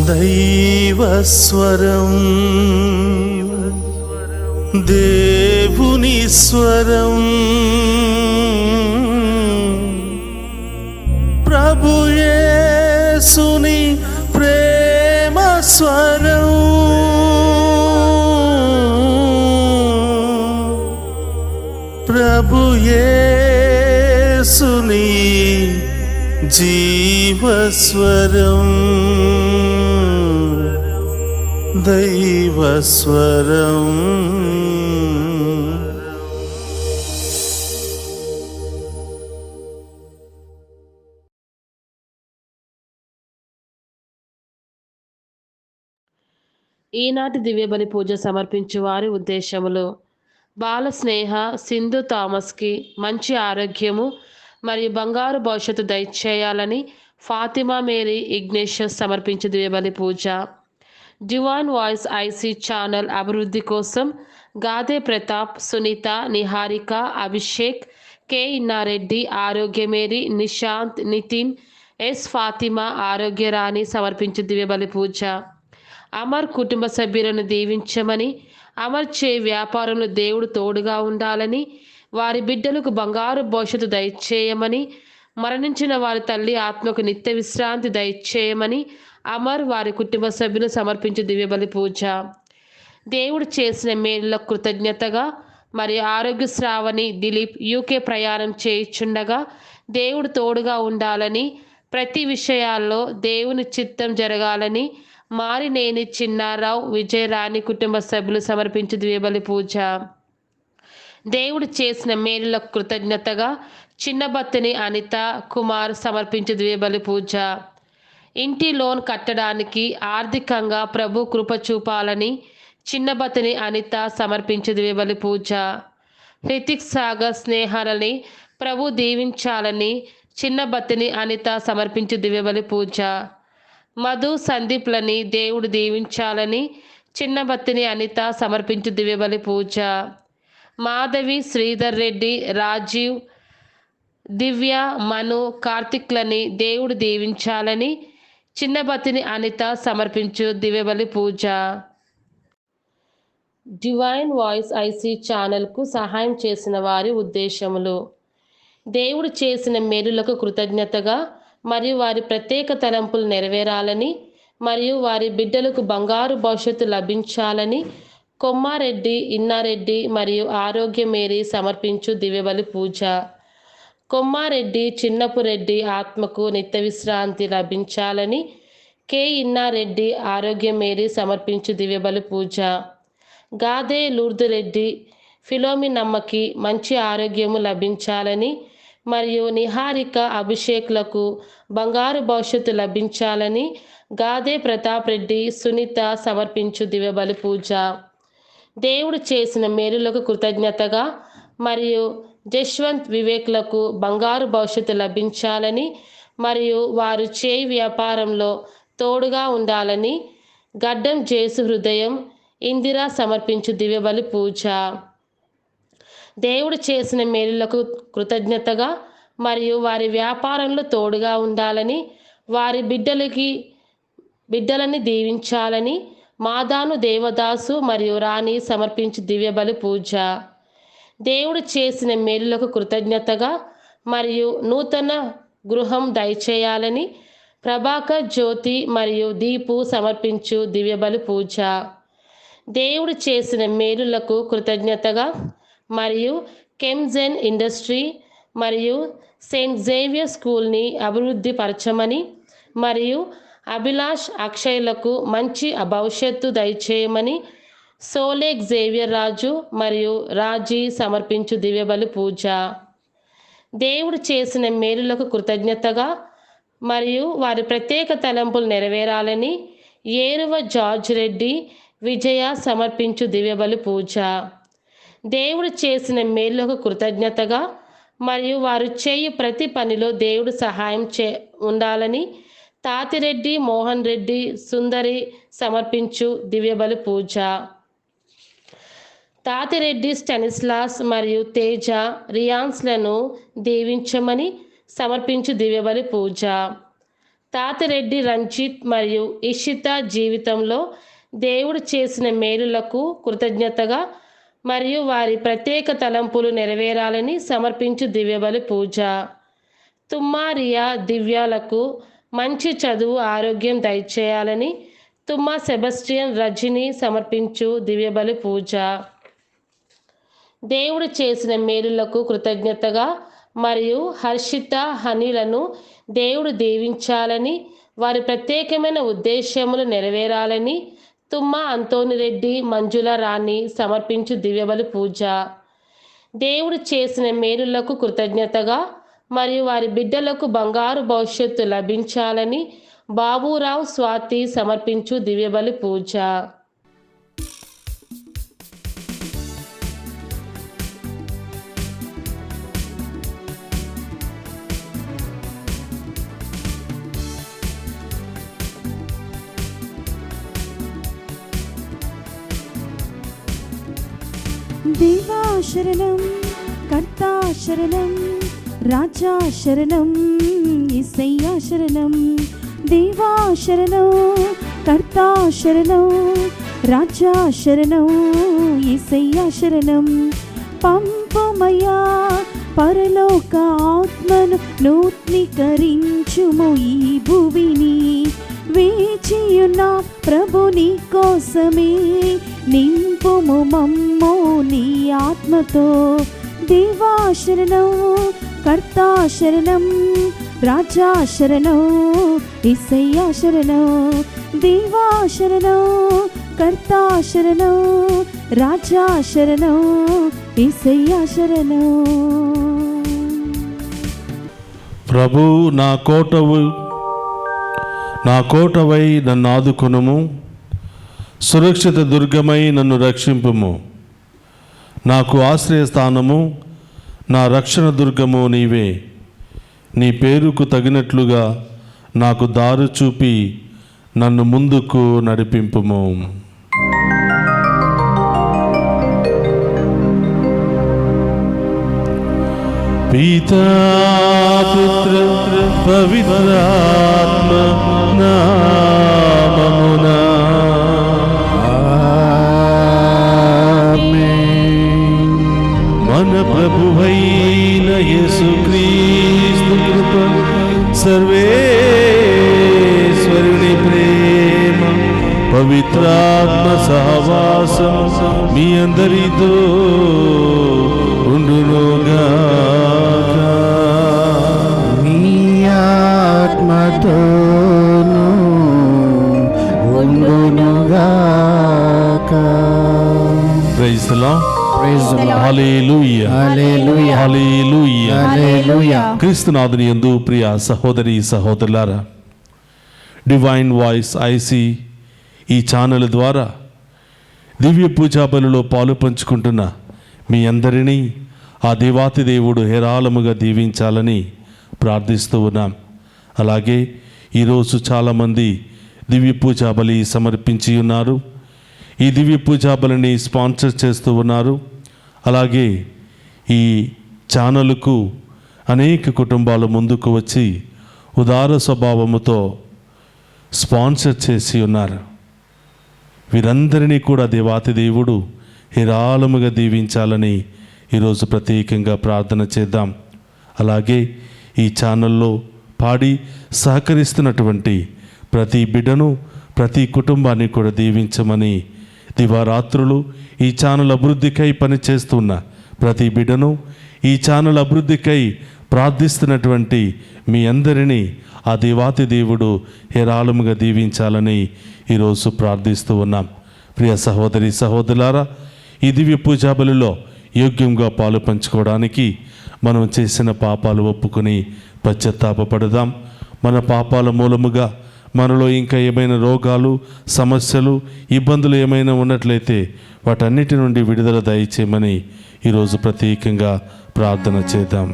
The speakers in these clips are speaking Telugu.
దైవస్వరం, దేవుని స్వరం, ప్రభు యేసుని ప్రేమ స్వరం, ప్రభు యేసుని జీవస్వరం, దైవస్వరం. ఈనాటి దివ్యబలి పూజ సమర్పించు వారి ఉద్దేశములు: బాల స్నేహ సింధు థామస్కి మంచి ఆరోగ్యము మరియు బంగారు భవిష్యత్తు దయచేయాలని ఫాతిమా మేరీ ఇగ్నేషియస్ సమర్పించు దివ్యబలి పూజ. డివైన్ వాయిస్ ఐసీ ఛానల్ అభివృద్ధి కోసం గాదే ప్రతాప్, సునీత, నిహారిక, అభిషేక్, కె ఇన్నారెడ్డి, ఆరోగ్యమేరి, నిశాంత్, నితిన్, ఎస్ ఫాతిమా, ఆరోగ్యరాణి సమర్పించు దివ్యబలి పూజ. అమర్ కుటుంబ సభ్యులను దీవించమని, అమర్ చే వ్యాపారంలో దేవుడు తోడుగా ఉండాలని, వారి బిడ్డలకు బంగారు భవిష్యత్తు దయచేయమని, మరణించిన వారి తల్లి ఆత్మకు నిత్య విశ్రాంతి దయచేయమని అమర్ వారి కుటుంబ సభ్యులు సమర్పించు దివ్యబలి పూజ. దేవుడు చేసిన మేలుల కృతజ్ఞతగా మరియు ఆరోగ్య శ్రావణి దిలీప్ యూకే ప్రయాణం చేయుచుండగా దేవుడు తోడుగా ఉండాలని, ప్రతి విషయాల్లో దేవుని చిత్తం జరగాలని మారినేని చిన్నారావు, విజయరాణి కుటుంబ సభ్యులు సమర్పించు దివ్యబలి పూజ. దేవుడు చేసిన మేలుల కృతజ్ఞతగా చిన్నబత్తిని అనిత కుమార్ సమర్పించు దివ్యబలి పూజ. ఇంటి లోన్ కట్టడానికి ఆర్థికంగా ప్రభు కృప చూపాలని చిన్నబత్తిని అనిత సమర్పించు దివ్యబలి పూజ. హృతిక్ సాగర్ స్నేహాలని ప్రభు దీవించాలని చిన్నబత్తిని అనిత సమర్పించు దివ్యబలి పూజ. మధు సందీప్లని దేవుడు దీవించాలని చిన్నబత్తిని అనిత సమర్పించు దివ్యబలి పూజ. మాధవి, శ్రీధర్ రెడ్డి, రాజీవ్, దివ్య, మను, కార్తిక్లని దేవుడు దీవించాలని చిన్నబత్తిని అనిత సమర్పించు దివ్యబలి పూజ. డివైన్ వాయిస్ ఐసీ ఛానల్కు సహాయం చేసిన వారి ఉద్దేశములు: దేవుడు చేసిన మేలులకు కృతజ్ఞతగా మరియు వారి ప్రత్యేక తలంపులు నెరవేరాలని మరియు వారి బిడ్డలకు బంగారు భవిష్యత్తు లభించాలని కొమ్మారెడ్డి, ఇన్నారెడ్డి మరియు ఆరోగ్యమేరి సమర్పించు దివ్యబలి పూజ. కొమ్మారెడ్డి చిన్నపురెడ్డి ఆత్మకు నిత్య విశ్రాంతి లభించాలని కె ఇన్నారెడ్డి, ఆరోగ్యమేరి సమర్పించు దివ్యబలి పూజ. గాదే లూర్దురెడ్డి, ఫిలోమినమ్మకి మంచి ఆరోగ్యము లభించాలని మరియు నిహారిక, అభిషేక్లకు బంగారు భవిష్యత్తు లభించాలని గాదే ప్రతాప్ రెడ్డి, సునీత సమర్పించు దివ్యబలి పూజ. దేవుడు చేసిన మేలులకు కృతజ్ఞతగా మరియు జశ్వంత్, వివేక్లకు బంగారు భవిష్యత్తు లభించాలని మరియు వారు చేయి వ్యాపారంలో తోడుగా ఉండాలని గడ్డం జేసు హృదయం, ఇందిరా సమర్పించు దివ్యబలి పూజ. దేవుడు చేసిన మేలులకు కృతజ్ఞతగా మరియు వారి వ్యాపారంలో తోడుగా ఉండాలని వారి బిడ్డలని దీవించాలని మాదాను, దేవదాసు మరియు రాణి సమర్పించు దివ్యబలి పూజ. దేవుడు చేసిన మేలులకు కృతజ్ఞతగా మరియు నూతన గృహం దయచేయాలని ప్రభాకర్, జ్యోతి మరియు దీపు సమర్పించు దివ్యబలి పూజ. దేవుడు చేసిన మేలులకు కృతజ్ఞతగా మరియు కెమ్జెన్ ఇండస్ట్రీ మరియు సెయింట్ జేవియర్ స్కూల్ని అభివృద్ధి పరచమని మరియు అభిలాష్, అక్షయ్లకు మంచి భవిష్యత్తు దయచేయమని సోలేక్, జేవియర్ రాజు మరియు రాజీ సమర్పించు దివ్యబలి పూజ. దేవుడు చేసిన మేలులకు కృతజ్ఞతగా మరియు వారి ప్రత్యేక తలంపులు నెరవేరాలని ఏరువ జార్జ్ రెడ్డి, విజయ సమర్పించు దివ్యబలి పూజ. దేవుడు చేసిన మేలులకు కృతజ్ఞతగా మరియు వారు చేయు ప్రతి పనిలో దేవుడు సహాయం ఉండాలని తాతిరెడ్డి, మోహన్ రెడ్డి, సుందరి సమర్పించు దివ్యబలి పూజ. తాతిరెడ్డి స్టానిస్లాస్ మరియు తేజ, రియాన్స్లను దీవించమని సమర్పించు దివ్యబలి పూజ. తాతిరెడ్డి రంజిత్ మరియు ఇషిత జీవితంలో దేవుడు చేసిన మేలులకు కృతజ్ఞతగా మరియు వారి ప్రత్యేక తలంపులు నెరవేరాలని సమర్పించు దివ్యబలి పూజ. తుమ్మారియా దివ్యాలకు మంచి చదువు ఆరోగ్యం దయచేయాలని తుమ్మా సెబస్టియన్ రజిని సమర్పించు దివ్యబలి పూజ. దేవుడు చేసిన మేలులకు కృతజ్ఞతగా మరియు హర్షిత హనీలను దేవుడు దీవించాలని వారి ప్రత్యేకమైన ఉద్దేశ్యములు నెరవేరాలని తుమ్మా అంతోనిరెడ్డి మంజుల రాణి సమర్పించు దివ్యబలి పూజ. దేవుడు చేసిన మేలులకు కృతజ్ఞతగా మరియు వారి బిడ్డలకు బంగారు భవిష్యత్తు లభించాలని బాబురావు స్వాతి సమర్పించు దివ్యబలి పూజ. దేవా శరణం, కర్తా శరణం, రాజా శరణం, యేసయ్యా శరణం. దేవా శరణం, కర్తా శరణం, రాజా శరణం, యేసయ్యా శరణం. పంపమయ్యా పరలోక ఆత్మను నూతనీకరించుము ఈ భువిని. వేచియున్న ప్రభుని కోసమే నింపుము మమ్ము నీ ఆత్మతో. దేవా శరణం, కర్తా శరణం, రాజా శరణం, యేసయ్యా శరణం. దేవా శరణం, కర్తా శరణం, రాజా శరణం, యేసయ్యా శరణం. ప్రభు నా కోటవై నన్ను ఆదుకొనుము, సురక్షిత దుర్గమై నన్ను రక్షింపుము. నాకు ఆశ్రయస్థానము, నా రక్షణ దుర్గము నీవే. నీ పేరుకు తగినట్లుగా నాకు దారి చూపి నన్ను ముందుకు నడిపింపుము. పితా పుత్ర పవిత్రాత్మ నామమునా ఆమేన్. మన ప్రభువైన యేసుక్రీస్తు కృప, సర్వేశ్వరుని ప్రేమ, పవిత్రాత్మ సహవాసం మీ అందరితో ఉండునుగా. Praise the Lord. Praise the Lord. Hallelujah. Hallelujah. Hallelujah. Hallelujah. క్రీస్తునాథుని యందు ప్రియ సహోదరి సహోదరులారా, డివైన్ వాయిస్ ఐసి ఈ ఛానల్ ద్వారా దివ్య పూజా బలిలో పాలు పంచుకుంటున్న మీ అందరినీ ఆ దేవాతి దేవుడు హేరాళముగా దీవించాలని ప్రార్థిస్తూ ఉన్నాం. అలాగే ఈరోజు చాలామంది దివ్య పూజా బలి సమర్పించి ఉన్నారు. ఈ దివ్య పూజా బలిని స్పాన్సర్ చేస్తూ ఉన్నారు. అలాగే ఈ ఛానల్కు అనేక కుటుంబాలు ముందుకు వచ్చి ఉదార స్వభావముతో స్పాన్సర్ చేసి ఉన్నారు. వీరందరినీ కూడా దేవాతి దేవుడు హేరాళముగా దీవించాలని ఈరోజు ప్రత్యేకంగా ప్రార్థన చేద్దాం. అలాగే ఈ ఛానల్లో పాడి సహకరిస్తున్నటువంటి ప్రతి బిడ్డను, ప్రతి కుటుంబాన్ని కూడా దీవించమని, దివారాత్రులు ఈ ఛానల్ అభివృద్ధికై పనిచేస్తున్న ప్రతి బిడ్డను, ఈ ఛానల్ అభివృద్ధికై ప్రార్థిస్తున్నటువంటి మీ అందరినీ ఆ దేవాతి దేవుడు హేరాళముగా దీవించాలని ఈరోజు ప్రార్థిస్తూ ఉన్నాం. ప్రియ సహోదరి సహోదరులారా, ఈ దివ్య పూజా బలిలో యోగ్యంగా పాలు పంచుకోవడానికి మనం చేసిన పాపాలు ఒప్పుకొని పశ్చాత్తాపపడదాం. మన పాపాల మూలముగా మనలో ఇంకా ఏమైనా రోగాలు, సమస్యలు, ఇబ్బందులు ఏమైనా ఉన్నట్లయితే వాటన్నిటి నుండి విడుదల దయచేయమని ఈరోజు ప్రత్యేకంగా ప్రార్థన చేద్దాం.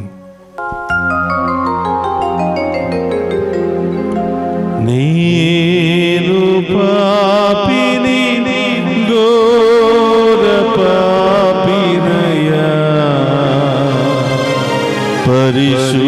నేను పాపిని, ఘోర పాపినయ్యా, పరిశుద్ధుడగు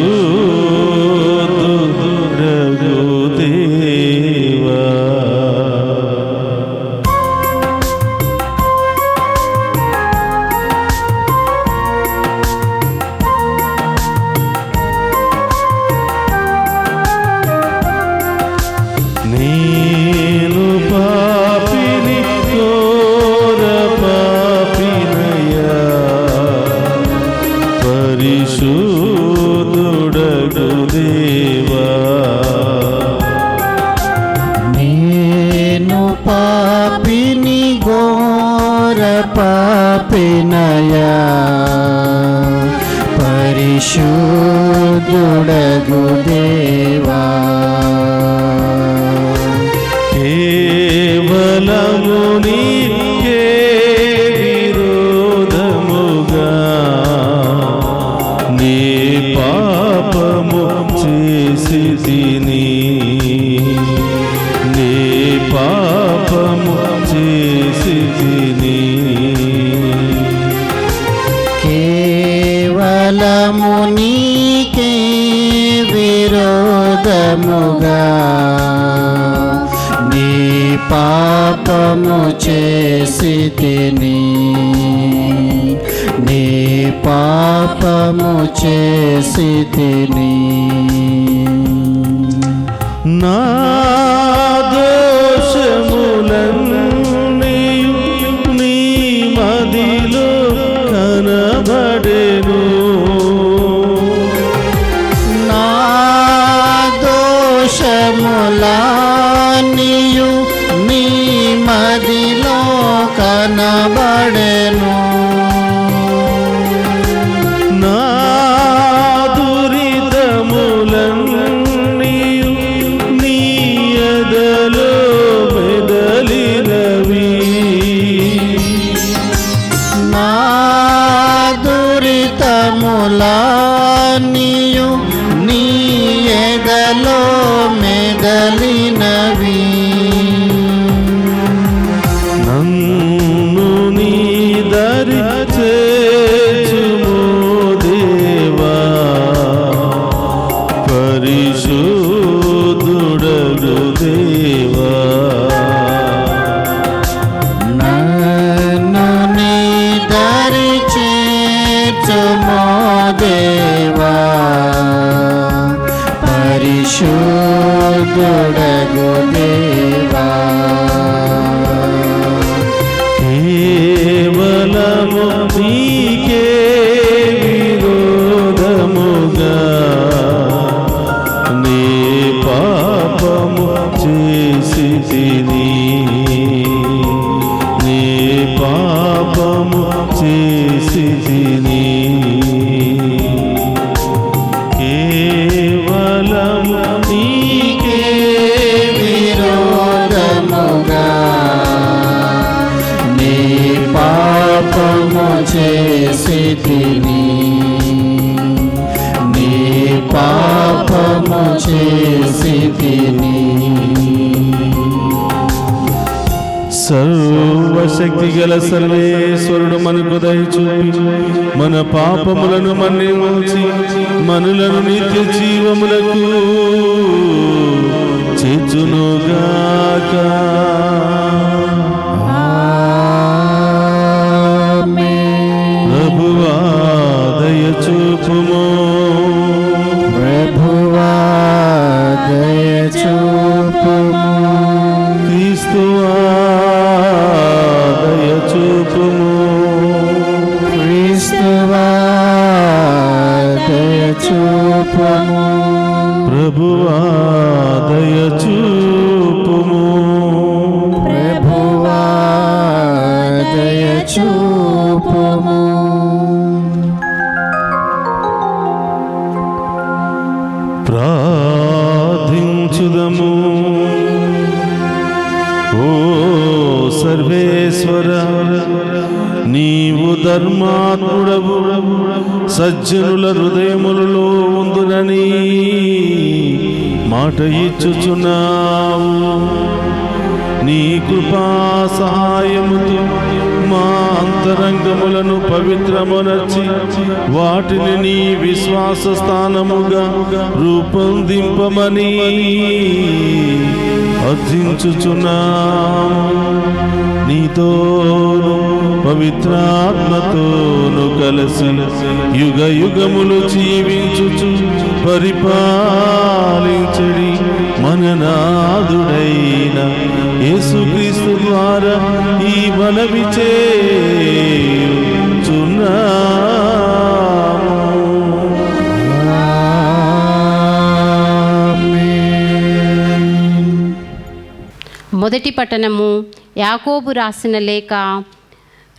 నీ పాపము చేసి తిని, నీ పాపము చేసి తిని. నా దోషములన్నీయు నీ మదిలో కనబడెను. నా దోషములన్నీయు నీ మదిలో కనబడెను. నా దురితములన్నీయు నీ ఎదలో మెదలినవి. నా దురితములన్నీయు నీ ఎదలో మెదలినవి. నన్ను నీ దరి చేర్చుము దేవా, పరిశుద్ధుడగు దేవా. నన్ను నీ దరి చేర్చుము దేవా, పరిశుద్ధుడగు దేవా. కేవలము నీకే విరోధముగా నీ పాపము చేసి తిని, నీ పాపము చేసి తిని. కేవలము నీకే విరోధముగా నీ పాపము చేసి తిని, నీ పాపము చేసి తిని. సర్వశక్తి గల సర్వేశ్వరుడు మనకు దయచూపి మన పాపములను మన్నించి మనులను నిత్య జీవములకు చేర్చునుగాక. ప్రభువా దయచూపుము, ప్రభువా దయచూపుము, క్రీస్తువా దయచూపుము, క్రీస్తువా దయచూపుము, ప్రభువా దయచూపుము. ప్రభువా దయచూపుము. ప్రార్థించుదము. ఓ సర్వేశ్వర, నీవు ధర్మాత్ముడవు, సజ్జనుల హృదయములలో ఉందునని మాట ఇచ్చుచున్నావు. నీ కృపా సహాయముతో మా అంతరంగములను పవిత్రమునర్చి వాటిని నీ విశ్వాస స్థానముగా రూపొందింపమని అర్థించుచున్నాము. నీతోను పవిత్రాత్మతోను కలిసి యుగ యుగములు జీవించుచు పరిపాలించడి మన నాథుడైన యేసుక్రీస్తు ద్వారా ఈ మనవి చేయుచున్నాము. మొదటి పట్టణము యాకోబు రాసిన లేఖ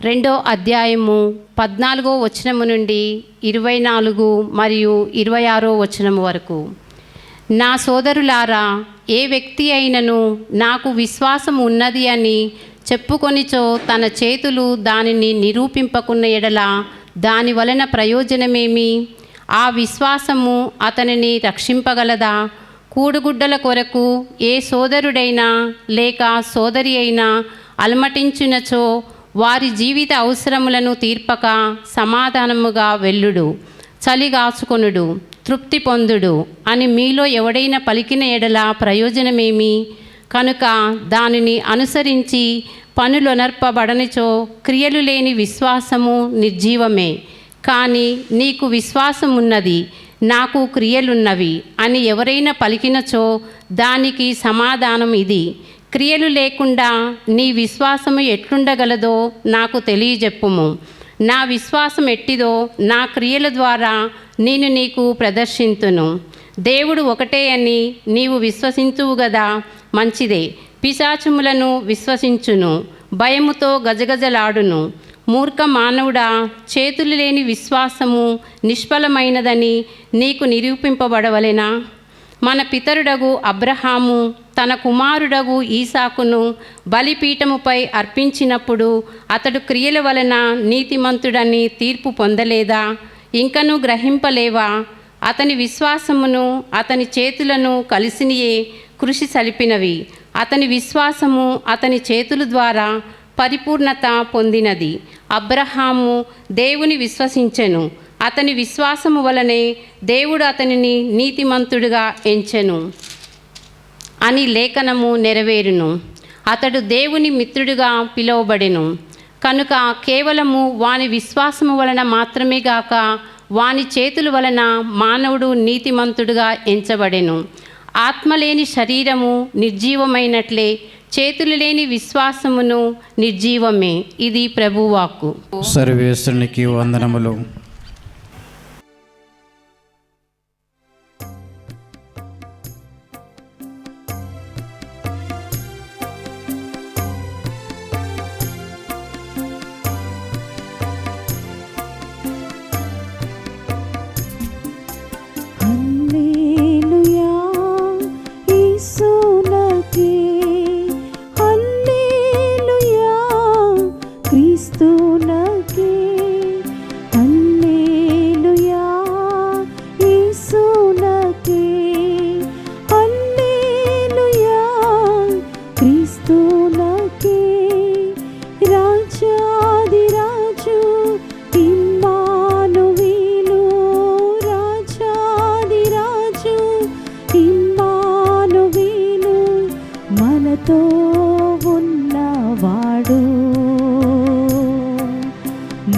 2వ అధ్యాయము 14వ వచనము నుండి 24 మరియు 26వ వచనము వరకు. నా సోదరులారా, ఏ వ్యక్తి అయినను నాకు విశ్వాసం ఉన్నది అని చెప్పుకొనిచో తన చేతులు దానిని నిరూపింపకున్న ఎడల దాని వలన ప్రయోజనమేమి? ఆ విశ్వాసము అతనిని రక్షింపగలదా? కూడుగుడ్డల కొరకు ఏ సోదరుడైనా లేక సోదరి అయినా అలమటించినచో వారి జీవిత అవసరములను తీర్పక సమాధానముగా వెళ్ళుడు. చలిగాచుకొనుడు, తృప్తి పొందుడు అని మీలో ఎవడైనా పలికిన ఎడల ప్రయోజనమేమి? కనుక దానిని అనుసరించి పనులొనర్పబడనిచో క్రియలు లేని విశ్వాసము నిర్జీవమే. కానీ నీకు విశ్వాసమున్నది, నాకు క్రియలున్నవి అని ఎవరైనా పలికినచో దానికి సమాధానం ఇది: క్రియలు లేకుండా నీ విశ్వాసము ఎట్లుండగలదో నాకు తెలియజెప్పుము. నా విశ్వాసం ఎట్టిదో నా క్రియల ద్వారా నేను నీకు ప్రదర్శింతును. దేవుడు ఒకటే అని నీవు విశ్వసించువు గదా, మంచిదే. పిశాచములను విశ్వసించును, భయముతో గజగజలాడును. మూర్ఖ మానవుడా, చేతులు లేని విశ్వాసము నిష్ఫలమైనదని నీకు నిరూపింపబడవలెనా? మన పితరుడగు అబ్రహాము తన కుమారుడగు ఈసాకును బలిపీఠముపై అర్పించినప్పుడు అతడు క్రియల వలన నీతిమంతుడని తీర్పు పొందలేదా? ఇంకనూ గ్రహింపలేవా? అతని విశ్వాసమును అతని చేతులను కలిసినియే కృషి సలిపినవి. అతని విశ్వాసము అతని చేతుల ద్వారా పరిపూర్ణత పొందినది. అబ్రహాము దేవుని విశ్వసించెను, అతని విశ్వాసము వలనే దేవుడు అతనిని నీతిమంతుడిగా ఎంచెను అని లేఖనము నెరవేరును. అతడు దేవుని మిత్రుడిగా పిలువబడెను. కనుక కేవలము వాని విశ్వాసము వలన మాత్రమే గాక వాని చేతుల వలన మానవుడు నీతిమంతుడిగా ఎంచబడెను. ఆత్మ లేని శరీరము నిర్జీవమైనట్లే చేతులు లేని విశ్వాసమును నిర్జీవమే. ఇది ప్రభువాక్కు. సర్వేశ్వరునికి వందనములు.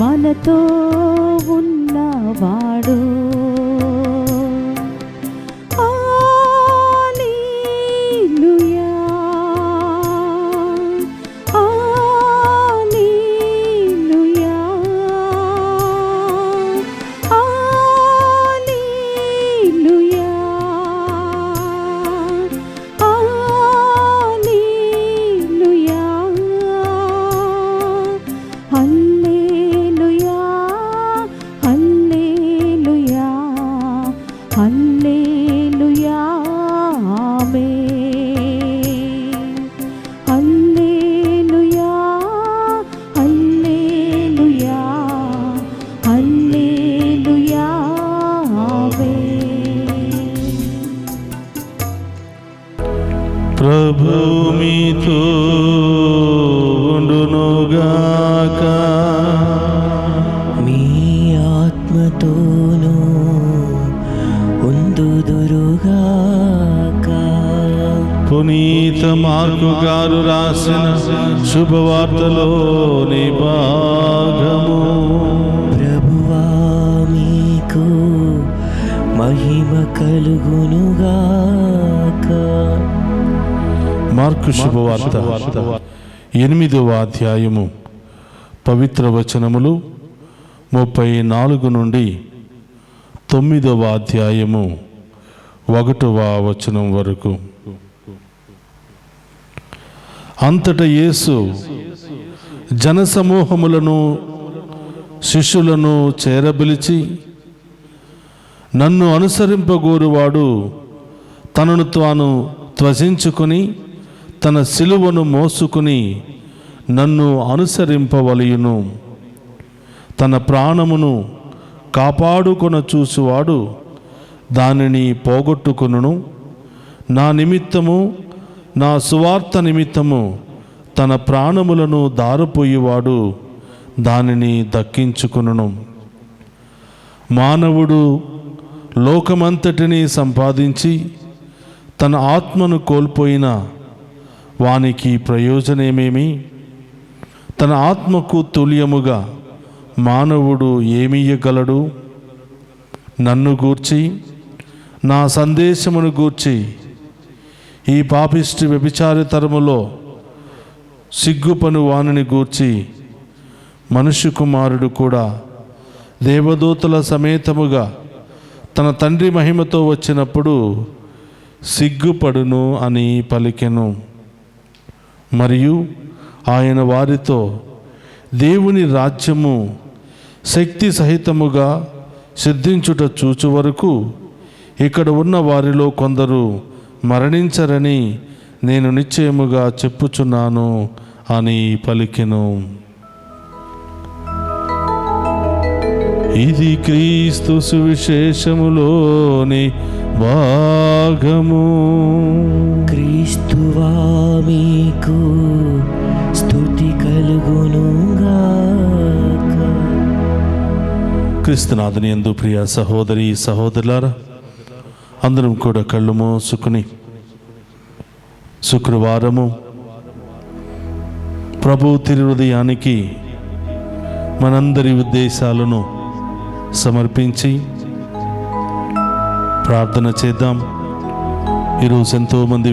మనతో ఉన్నవాడు హల్లెలూయా హల్లెలూయా హల్లెలూయా హల్లెలూయా హల్లెలూయా హల్లెలూయా హల్లెలూయా ఆమేన్ హల్లెలూయా హల్లెలూయా హల్లెలూయా ఆమేన్. ప్రభు మీతో ఉండునుగాక. మీ ఆత్మతోనూ ఉందుదురుగాక. పునీత మార్కు గారు రాసిన శుభవార్తలోని భాగము. ప్రభువా మీకు మహిమ కలుగునుగాక. మార్కు శుభవార్త 8వ అధ్యాయము పవిత్ర వచనములు 34 నుండి 9వ అధ్యాయము 1వ వచనం వరకు. అంతటా యేసు జనసమూహములను శిష్యులను చేరబిలిచి, నన్ను అనుసరింపగోరువాడు తనను తాను త్వజించుకొని తన సిలువను మోసుకుని నన్ను అనుసరింపవలయును. తన ప్రాణమును కాపాడుకొన చూసువాడు దానిని పోగొట్టుకొనును. నా నిమిత్తము, నా సువార్త నిమిత్తము తన ప్రాణములను దారపోయేవాడు దానిని దక్కించుకొనును. మానవుడు లోకమంతటిని సంపాదించి తన ఆత్మను కోల్పోయిన వానికి ప్రయోజనమేమి? తన ఆత్మకు తుల్యముగా మానవుడు ఏమియ్యగలడు? నన్ను గూర్చి, నా సందేశమును గూర్చి ఈ పాపిష్టి వ్యభిచారి తరములో సిగ్గుపను వానిని గూర్చి మనుష్య కుమారుడు కూడా దేవదూతల సమేతముగా తన తండ్రి మహిమతో వచ్చినప్పుడు సిగ్గుపడును అని పలికెను. మరియు ఆయన వారితో, దేవుని రాజ్యము శక్తి సహితముగా సిద్ధించుట చూచు వరకు ఇక్కడ ఉన్న వారిలో కొందరు మరణించరని నేను నిశ్చయముగా చెప్పుచున్నాను అని పలికెను. ఇది క్రీస్తు సువిశేషములోని భాగము. క్రీస్తువా మీకు స్తుతి కలుగునుగాక. క్రీస్తునాథుని యందు ప్రియ సహోదరి సహోదరులారా, అందరం కూడా కళ్ళు మూసుకుని శుక్రవారము ప్రభు తిరుహృదయానికి మనందరి ఉద్దేశాలను సమర్పించి ప్రార్థన చేద్దాం. ఈరోజు ఎంతోమంది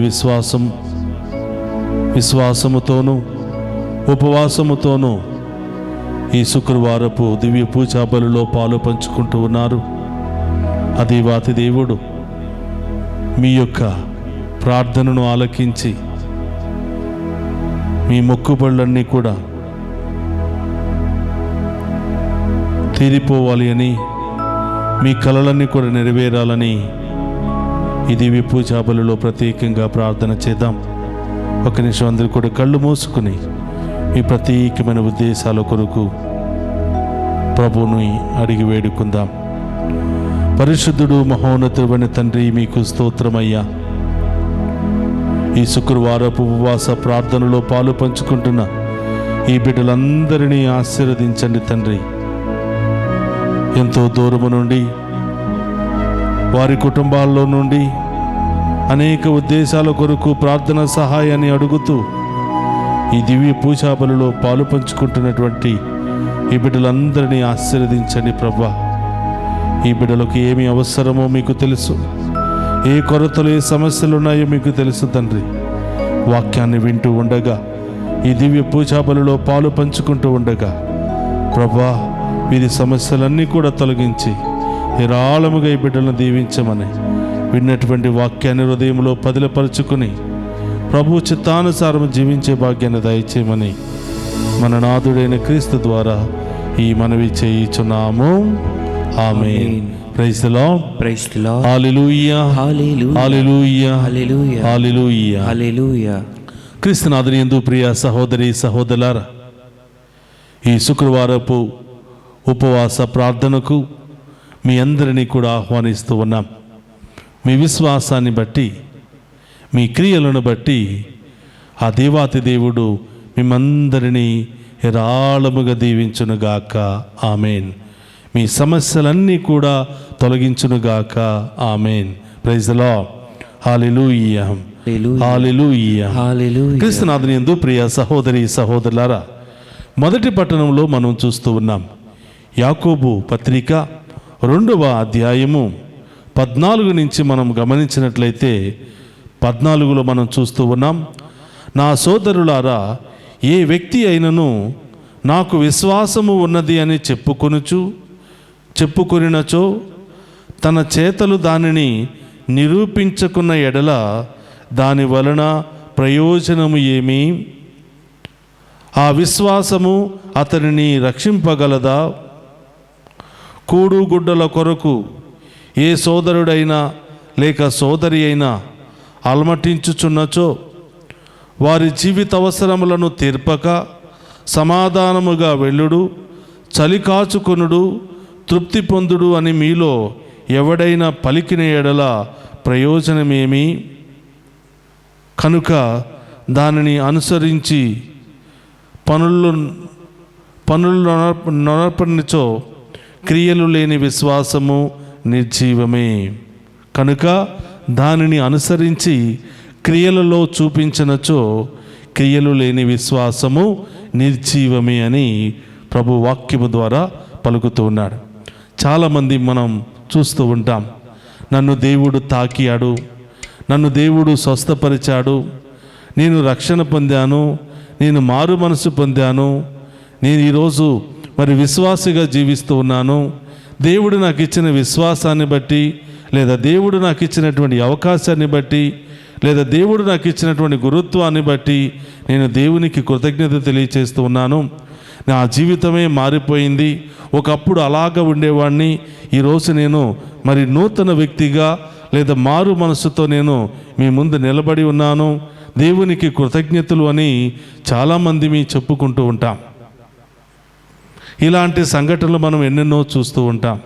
విశ్వాసముతోనూ ఉపవాసముతోనూ ఈ శుక్రవారపు దివ్య పూజా బలిలో పాలు పంచుకుంటూ ఉన్నారు. అదేవాతి దేవుడు మీ యొక్క ప్రార్థనను ఆలకించి మీ మొక్కుబళ్ళన్నీ కూడా తీరిపోవాలి అని, మీ కలలన్నీ కూడా నెరవేరాలని ఈ దివ్య పూజా బలిలో ప్రత్యేకంగా ప్రార్థన చేద్దాం. ఒక నిమిషం అందరూ కూడా కళ్ళు మూసుకుని మీ ప్రత్యేకమైన ఉద్దేశాల కొరకు ప్రభువుని అడిగి వేడుకుందాం. పరిశుద్ధుడు మహోన్నతుడైన తండ్రి, మీకు స్తోత్రమయ్యా. ఈ శుక్రవారపు ఉపవాస ప్రార్థనలో పాలు పంచుకుంటున్న ఈ బిడ్డలందరినీ ఆశీర్వదించండి తండ్రి. ఎంతో దూరము నుండి, వారి కుటుంబాల్లో నుండి అనేక ఉద్దేశాల కొరకు ప్రార్థన సహాయాన్ని అడుగుతూ ఈ దివ్య పూజా బలిలో పాలు పంచుకుంటున్నటువంటి ఈ బిడ్డలందరినీ ఆశీర్వదించండి ప్రభా. ఈ బిడ్డలకు ఏమి అవసరమో మీకు తెలుసు, ఏ కొరతలు ఏ సమస్యలు ఉన్నాయో మీకు తెలుసు తండ్రి. వాక్యాన్ని వింటూ ఉండగా, ఈ దివ్య పూజా బలిలో పాలు పంచుకుంటూ ఉండగా ప్రభా, వీరి సమస్యలన్నీ కూడా తొలగించి నిరాళముగా ఈ బిడ్డలను దీవించమని, విన్నటువంటి వాక్యాన్ని హృదయంలో పదిలపరుచుకుని ప్రభు చిత్తానుసారం జీవించే భాగ్యాన్ని దయచేయమని మన నాథుడైన క్రీస్తు ద్వారా ఈ మనవి చేయుచున్నాము. ఆమేన్. Praise the Lord. Praise the Lord. హల్లెలూయా, హల్లెలూయా, హల్లెలూయా, హల్లెలూయా, హల్లెలూయా. హల్లెలూయా. క్రీస్తునాథుని యందు ప్రియ సహోదరి సహోదరులారా, ఈ శుక్రవారపు ఉపవాస ప్రార్థనకు మీ అందరినీ కూడా ఆహ్వానిస్తూ ఉన్నాం. మీ విశ్వాసాన్ని బట్టి, మీ క్రియలను బట్టి ఆ దేవాతి దేవుడు మిమ్మందరినీ ఏరాళముగా దీవించునుగాక. ఆమేన్. మీ సమస్యలన్నీ కూడా తొలగించునుగాక. ఆమేన్. Praise the Lord. హల్లెలూయా, హల్లెలూయా, హల్లెలూయా. క్రీస్తునాథుని యందు ప్రియ సహోదరి సహోదరులారా, మొదటి పట్టణంలో మనం చూస్తూ ఉన్నాం. యాకోబు పత్రిక 2వ అధ్యాయము 14 నుంచి మనం గమనించినట్లయితే 14లో మనం చూస్తూ ఉన్నాం. నా సోదరులారా, ఏ వ్యక్తి అయినను నాకు విశ్వాసము ఉన్నది అని చెప్పుకొనినచో తన చేతలు దానిని నిరూపించుకున్న ఎడల దాని వలన ప్రయోజనము ఏమి? ఆ విశ్వాసము అతనిని రక్షింపగలదా? కూడుగుడ్డల కొరకు ఏ సోదరుడైనా లేక సోదరి అయినా అలమటించుచున్నచో వారి జీవిత అవసరములను తీర్పక సమాధానముగా వెళ్ళుడు, చలి కాచుకొనుడు, తృప్తి పొందుడు అని మీలో ఎవడైనా పలికిన ఎడల ప్రయోజనమేమి? కనుక దానిని అనుసరించి పనులు నొనర్పనిచో క్రియలు లేని విశ్వాసము నిర్జీవమే. కనుక దానిని అనుసరించి క్రియలలో చూపించినచో క్రియలు లేని విశ్వాసము నిర్జీవమే అని ప్రభు వాక్యము ద్వారా పలుకుతూ ఉన్నాడు. చాలామంది మనం చూస్తూ ఉంటాం, నన్ను దేవుడు తాకియాడు, నన్ను దేవుడు స్వస్థపరిచాడు, నేను రక్షణ పొందాను, నేను మారు మనసు పొందాను, నేను ఈరోజు మరి విశ్వాసిగా జీవిస్తూ ఉన్నాను, దేవుడు నాకు ఇచ్చిన విశ్వాసాన్ని బట్టి, లేదా దేవుడు నాకు ఇచ్చినటువంటి అవకాశాన్ని బట్టి, లేదా దేవుడు నాకు ఇచ్చినటువంటి గురుత్వాన్ని బట్టి నేను దేవునికి కృతజ్ఞత తెలియచేస్తూ ఉన్నాను. నా జీవితమే మారిపోయింది. ఒకప్పుడు అలాగ ఉండేవాడిని, ఈరోజు నేను మరి నూతన వ్యక్తిగా లేదా మారు మనసుతో నేను మీ ముందు నిలబడి ఉన్నాను, దేవునికి కృతజ్ఞతలు అని చాలామంది మీ చెప్పుకుంటూ ఉంటాం. ఇలాంటి సంఘటనలు మనం ఎన్నెన్నో చూస్తూ ఉంటాం.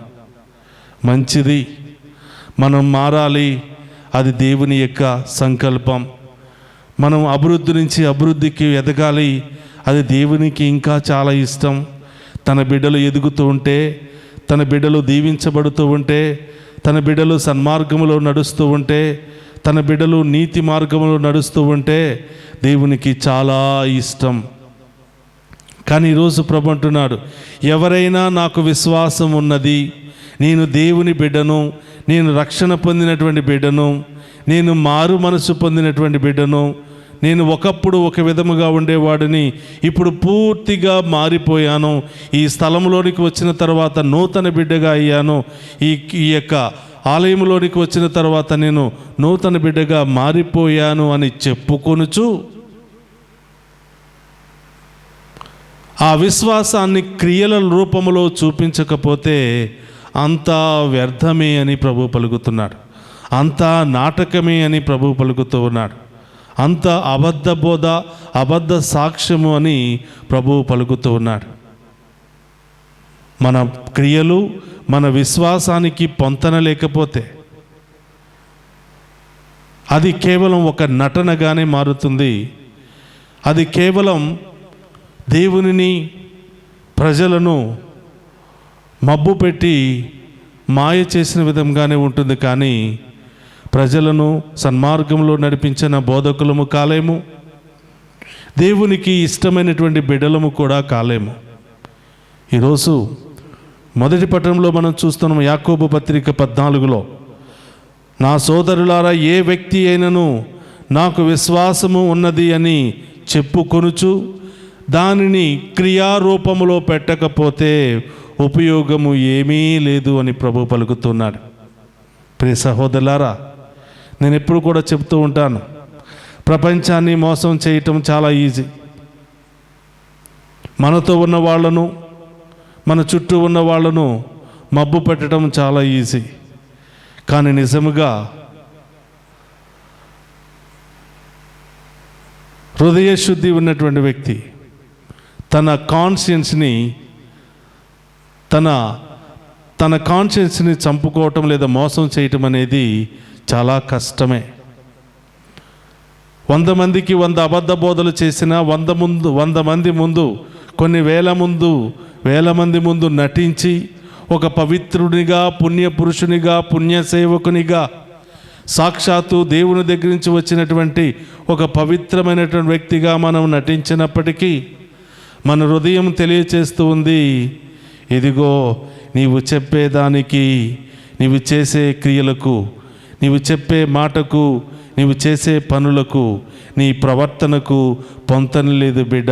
మంచిది, మనం మారాలి, అది దేవుని యొక్క సంకల్పం. మనం అభివృద్ధి నుంచి అభివృద్ధికి ఎదగాలి, అది దేవునికి ఇంకా చాలా ఇష్టం. తన బిడ్డలు ఎదుగుతూ ఉంటే, తన బిడ్డలు దీవించబడుతూ ఉంటే, తన బిడ్డలు సన్మార్గములో నడుస్తూ ఉంటే, తన బిడ్డలు నీతి మార్గంలో నడుస్తూ ఉంటే దేవునికి చాలా ఇష్టం. కానీ ఈరోజు ప్రభు అంటున్నాడు, ఎవరైనా నాకు విశ్వాసం ఉన్నది, నేను దేవుని బిడ్డను, నేను రక్షణ పొందినటువంటి బిడ్డను, నేను మారు మనసు పొందినటువంటి బిడ్డను, నేను ఒకప్పుడు ఒక విధముగా ఉండేవాడిని, ఇప్పుడు పూర్తిగా మారిపోయాను, ఈ స్థలంలోనికి వచ్చిన తర్వాత నూతన బిడ్డగా అయ్యాను, ఈ యొక్క ఆలయంలోనికి వచ్చిన తర్వాత నేను నూతన బిడ్డగా మారిపోయాను అని చెప్పుకొనుచు ఆ విశ్వాసాన్ని క్రియల రూపంలో చూపించకపోతే అంతా వ్యర్థమే అని ప్రభు పలుకుతున్నాడు, అంతా నాటకమే అని ప్రభు పలుకుతూ ఉన్నాడు, అంత అబద్ధ బోధ, అబద్ధ సాక్ష్యము అని ప్రభు పలుకుతూ ఉన్నాడు. మన క్రియలు మన విశ్వాసానికి పొంతన లేకపోతే అది కేవలం ఒక నటనగానే మారుతుంది. అది కేవలం దేవునిని, ప్రజలను మబ్బు పెట్టి మాయ చేసిన విధంగానే ఉంటుంది. కానీ ప్రజలను సన్మార్గంలో నడిపించిన బోధకులము కాలేము, దేవునికి ఇష్టమైనటువంటి బిడ్డలము కూడా కాలేము. ఈరోజు మొదటి పట్టణంలో మనం చూస్తున్నాం, యాకోబు పత్రిక 14లో, నా సోదరులారా, ఏ వ్యక్తి అయినను నాకు విశ్వాసము ఉన్నది అని చెప్పుకొనుచు దానిని క్రియారూపములో పెట్టకపోతే ఉపయోగము ఏమీ లేదు అని ప్రభు పలుకుతున్నాడు. ప్రియ సహోదరులారా, నేను ఎప్పుడు కూడా చెప్తూ ఉంటాను, ప్రపంచాన్ని మోసం చేయటం చాలా ఈజీ. మనతో ఉన్న వాళ్ళను, మన చుట్టూ ఉన్న వాళ్ళను మబ్బు పెట్టడం చాలా ఈజీ. కానీ నిజముగా హృదయ శుద్ధి ఉన్నటువంటి వ్యక్తి తన కాన్షియన్స్ని తన కాన్షియన్స్ని చంపుకోవటం లేదా మోసం చేయటం అనేది చాలా కష్టమే. 100 మందికి 100 అబద్ధ బోధలు చేసిన 100 మంది ముందు, కొన్ని వేల మంది ముందు నటించి ఒక పవిత్రునిగా, పుణ్యపురుషునిగా, పుణ్య సేవకునిగా, సాక్షాత్తు దేవుని దగ్గర నుంచి వచ్చినటువంటి ఒక పవిత్రమైనటువంటి వ్యక్తిగా మనం నటించినప్పటికీ మన హృదయం తెలియచేస్తూ ఉంది, ఇదిగో నీవు చెప్పేదానికి, నీవు చేసే క్రియలకు, నీవు చెప్పే మాటకు, నీవు చేసే పనులకు, నీ ప్రవర్తనకు పొంతన లేదు బిడ్డ,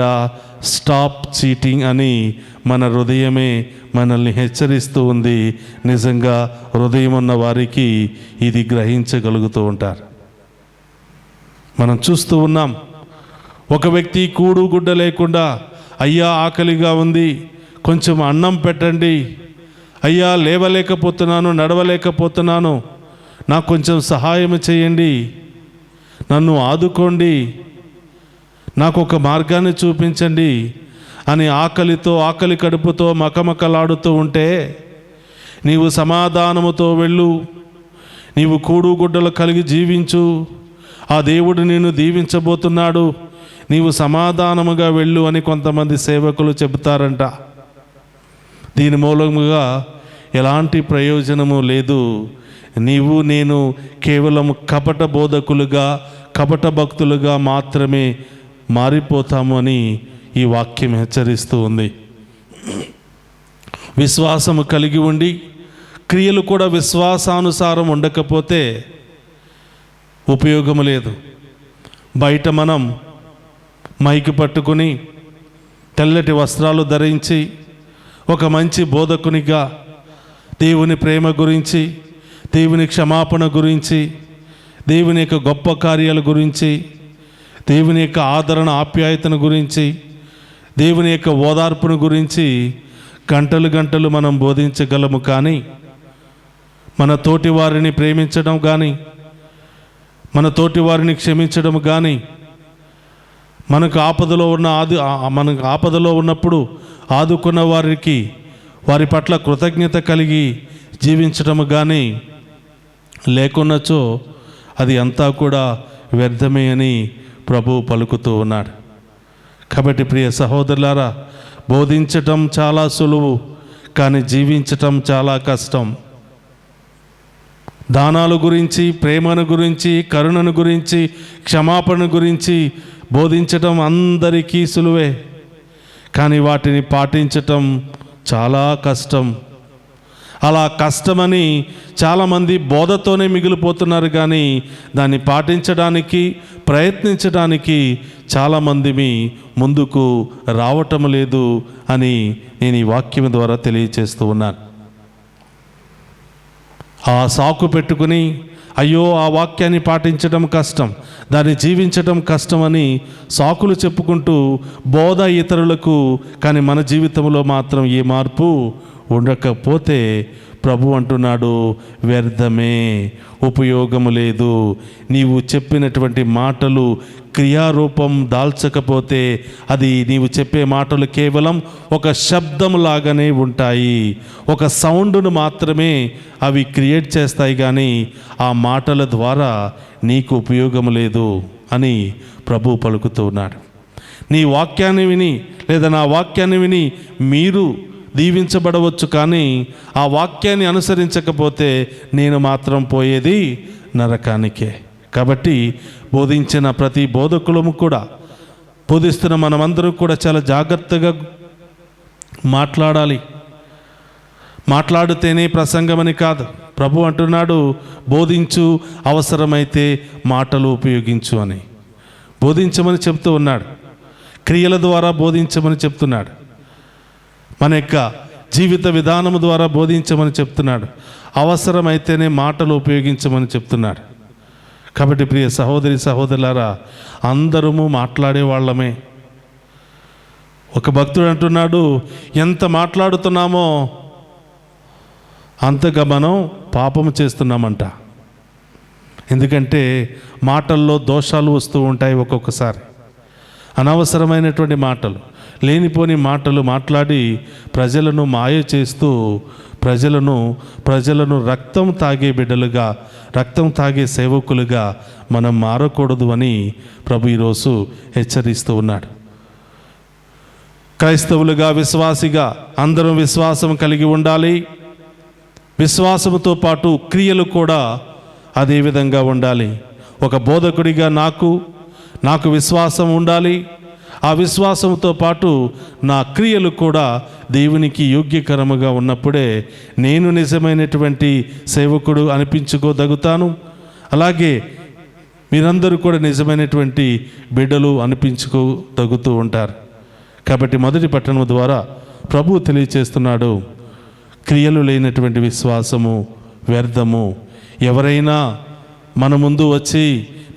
స్టాప్ చీటింగ్ అని మన హృదయమే మనల్ని హెచ్చరిస్తూ ఉంది. నిజంగా హృదయం ఉన్న వారికి ఇది గ్రహించగలుగుతూ ఉంటారు. మనం చూస్తూ ఉన్నాం, ఒక వ్యక్తి కూడు గుడ్డ లేకుండా, అయ్యా ఆకలిగా ఉంది, కొంచెం అన్నం పెట్టండి, అయ్యా లేవలేకపోతున్నాను, నడవలేకపోతున్నాను, నాకు కొంచెం సహాయం చేయండి, నన్ను ఆదుకోండి, నాకు ఒక మార్గాన్ని చూపించండి అని ఆకలి కడుపుతో మకమకలాడుతూ ఉంటే, నీవు సమాధానముతో వెళ్ళు, నీవు కూడు గుడ్డలు కలిగి జీవించు, ఆ దేవుడు నిన్ను దీవించబోతున్నాడు, నీవు సమాధానముగా వెళ్ళు అని కొంతమంది సేవకులు చెబుతారంట. దీని మూలముగా ఎలాంటి ప్రయోజనము లేదు. నీవు నేను కేవలం కపట బోధకులుగా, కపట భక్తులుగా మాత్రమే మారిపోతాము అని ఈ వాక్యం హెచ్చరిస్తూ ఉంది. విశ్వాసము కలిగి ఉండి క్రియలు కూడా విశ్వాసానుసారం ఉండకపోతే ఉపయోగం లేదు. బయట మనం మైకి పట్టుకుని తెల్లటి వస్త్రాలు ధరించి ఒక మంచి బోధకునిగా దేవుని ప్రేమ గురించి, దేవుని క్షమాపణ గురించి, దేవుని యొక్క గొప్ప కార్యాల గురించి, దేవుని యొక్క ఆదరణ ఆప్యాయతను గురించి, దేవుని యొక్క ఓదార్పును గురించి గంటలు గంటలు మనం బోధించగలము. కానీ మన తోటి వారిని ప్రేమించడం కానీ, మన తోటి వారిని క్షమించడం కానీ, మనకు ఆపదలో ఉన్నప్పుడు ఆదుకున్న వారికి వారి పట్ల కృతజ్ఞత కలిగి జీవించడం కానీ లేకున్నచో అది అంతా కూడా వ్యర్థమే అని ప్రభువు పలుకుతూ ఉన్నాడు. కాబట్టి ప్రియ సహోదరులారా, బోధించటం చాలా సులువు, కానీ జీవించటం చాలా కష్టం. దానాల గురించి, ప్రేమను గురించి, కరుణను గురించి, క్షమాపణ గురించి బోధించటం అందరికీ సులువే, కానీ వాటిని పాటించటం చాలా కష్టం. అలా కష్టమని చాలామంది బోధతోనే మిగిలిపోతున్నారు, కానీ దాన్ని పాటించడానికి, ప్రయత్నించడానికి చాలామంది ముందుకు రావటం లేదు అని నేను ఈ వాక్యం ద్వారా తెలియచేస్తూ ఉన్నాను. ఆ సాకు పెట్టుకుని అయ్యో ఆ వాక్యాన్ని పాటించడం కష్టం, దాన్ని జీవించడం కష్టమని సాకులు చెప్పుకుంటూ బోధ ఇతరులకు, కానీ మన జీవితంలో మాత్రం ఏ మార్పు ఉండకపోతే ప్రభు అంటున్నాడు, వ్యర్థమే, ఉపయోగము లేదు. నీవు చెప్పినటువంటి మాటలు క్రియారూపం దాల్చకపోతే అది నీవు చెప్పే మాటలు కేవలం ఒక శబ్దం లాగానే ఉంటాయి, ఒక సౌండ్ను మాత్రమే అవి క్రియేట్ చేస్తాయి, కానీ ఆ మాటల ద్వారా నీకు ఉపయోగం లేదు అని ప్రభు పలుకుతూ ఉన్నాడు. నీ వాక్యాన్ని విని లేదా నా వాక్యాన్ని విని మీరు దీవించబడవచ్చు, కానీ ఆ వాక్యాన్ని అనుసరించకపోతే నేను మాత్రం పోయేది నరకానికే. కాబట్టి బోధించిన ప్రతి బోధకులము కూడా, బోధిస్తున్న మనమందరం కూడా చాలా జాగ్రత్తగా మాట్లాడాలి. మాట్లాడితేనే ప్రసంగమని కాదు. ప్రభు అంటున్నాడు, బోధించు, అవసరమైతే మాటలు ఉపయోగించు అని. బోధించమని చెప్తూ ఉన్నాడు, క్రియల ద్వారా బోధించమని చెప్తున్నాడు, మన యొక్క జీవిత విధానము ద్వారా బోధించమని చెప్తున్నాడు, అవసరమైతేనే మాటలు ఉపయోగించమని చెప్తున్నాడు. కాబట్టి ప్రియ సహోదరి సహోదరులారా, అందరము మాట్లాడే వాళ్ళమే. ఒక భక్తుడు అంటున్నాడు, ఎంత మాట్లాడుతున్నామో అంతగా మనం పాపము చేస్తున్నామంట. ఎందుకంటే మాటల్లో దోషాలు వస్తూ ఉంటాయి. ఒక్కొక్కసారి అనవసరమైనటువంటి మాటలు, లేనిపోని మాటలు మాట్లాడి ప్రజలను మాయ చేస్తూ ప్రజలను రక్తం తాగే బిడ్డలుగా, రక్తం తాగే సేవకులుగా మనం మారకూడదు అని ప్రభు ఈరోజు హెచ్చరిస్తూ ఉన్నాడు. క్రైస్తవులుగా, విశ్వాసిగా అందరం విశ్వాసం కలిగి ఉండాలి. విశ్వాసముతో పాటు క్రియలు కూడా అదే విధంగా ఉండాలి. ఒక బోధకుడిగా నాకు విశ్వాసం ఉండాలి. ఆ విశ్వాసంతో పాటు నా క్రియలు కూడా దేవునికి యోగ్యకరముగా ఉన్నప్పుడే నేను నిజమైనటువంటి సేవకుడు అనిపించుకోదగుతాను. అలాగే మీరందరూ కూడా నిజమైనటువంటి బిడ్డలు అనిపించుకోదగుతూ ఉంటారు. కాబట్టి మొదటి పట్టణం ద్వారా ప్రభువు తెలియచేస్తున్నాడు, క్రియలు లేనటువంటి విశ్వాసము వ్యర్థము. ఎవరైనా మన ముందు వచ్చి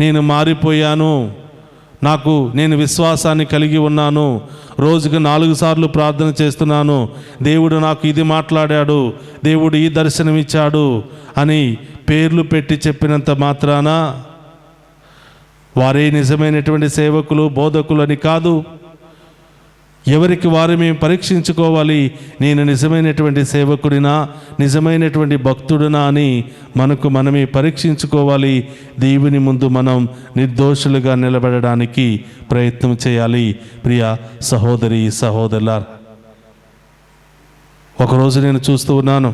నేను మారిపోయాను, నేను విశ్వాసాన్ని కలిగి ఉన్నాను, రోజుకు 4 సార్లు ప్రార్థన చేస్తున్నాను, దేవుడు నాకు ఇది మాట్లాడాడు, దేవుడు ఈ దర్శనమిచ్చాడు అని పేర్లు పెట్టి చెప్పినంత మాత్రాన వారే నిజమైనటువంటి సేవకులు, బోధకులు అని కాదు. ఎవరికి వారు మేము పరీక్షించుకోవాలి, నేను నిజమైనటువంటి సేవకుడినా, నిజమైనటువంటి భక్తుడినా అని మనకు మనమే పరీక్షించుకోవాలి. దేవుని ముందు మనం నిర్దోషులుగా నిలబడడానికి ప్రయత్నం చేయాలి. ప్రియ సహోదరి సహోదరులారా, ఒకరోజు నేను చూస్తూ ఉన్నాను,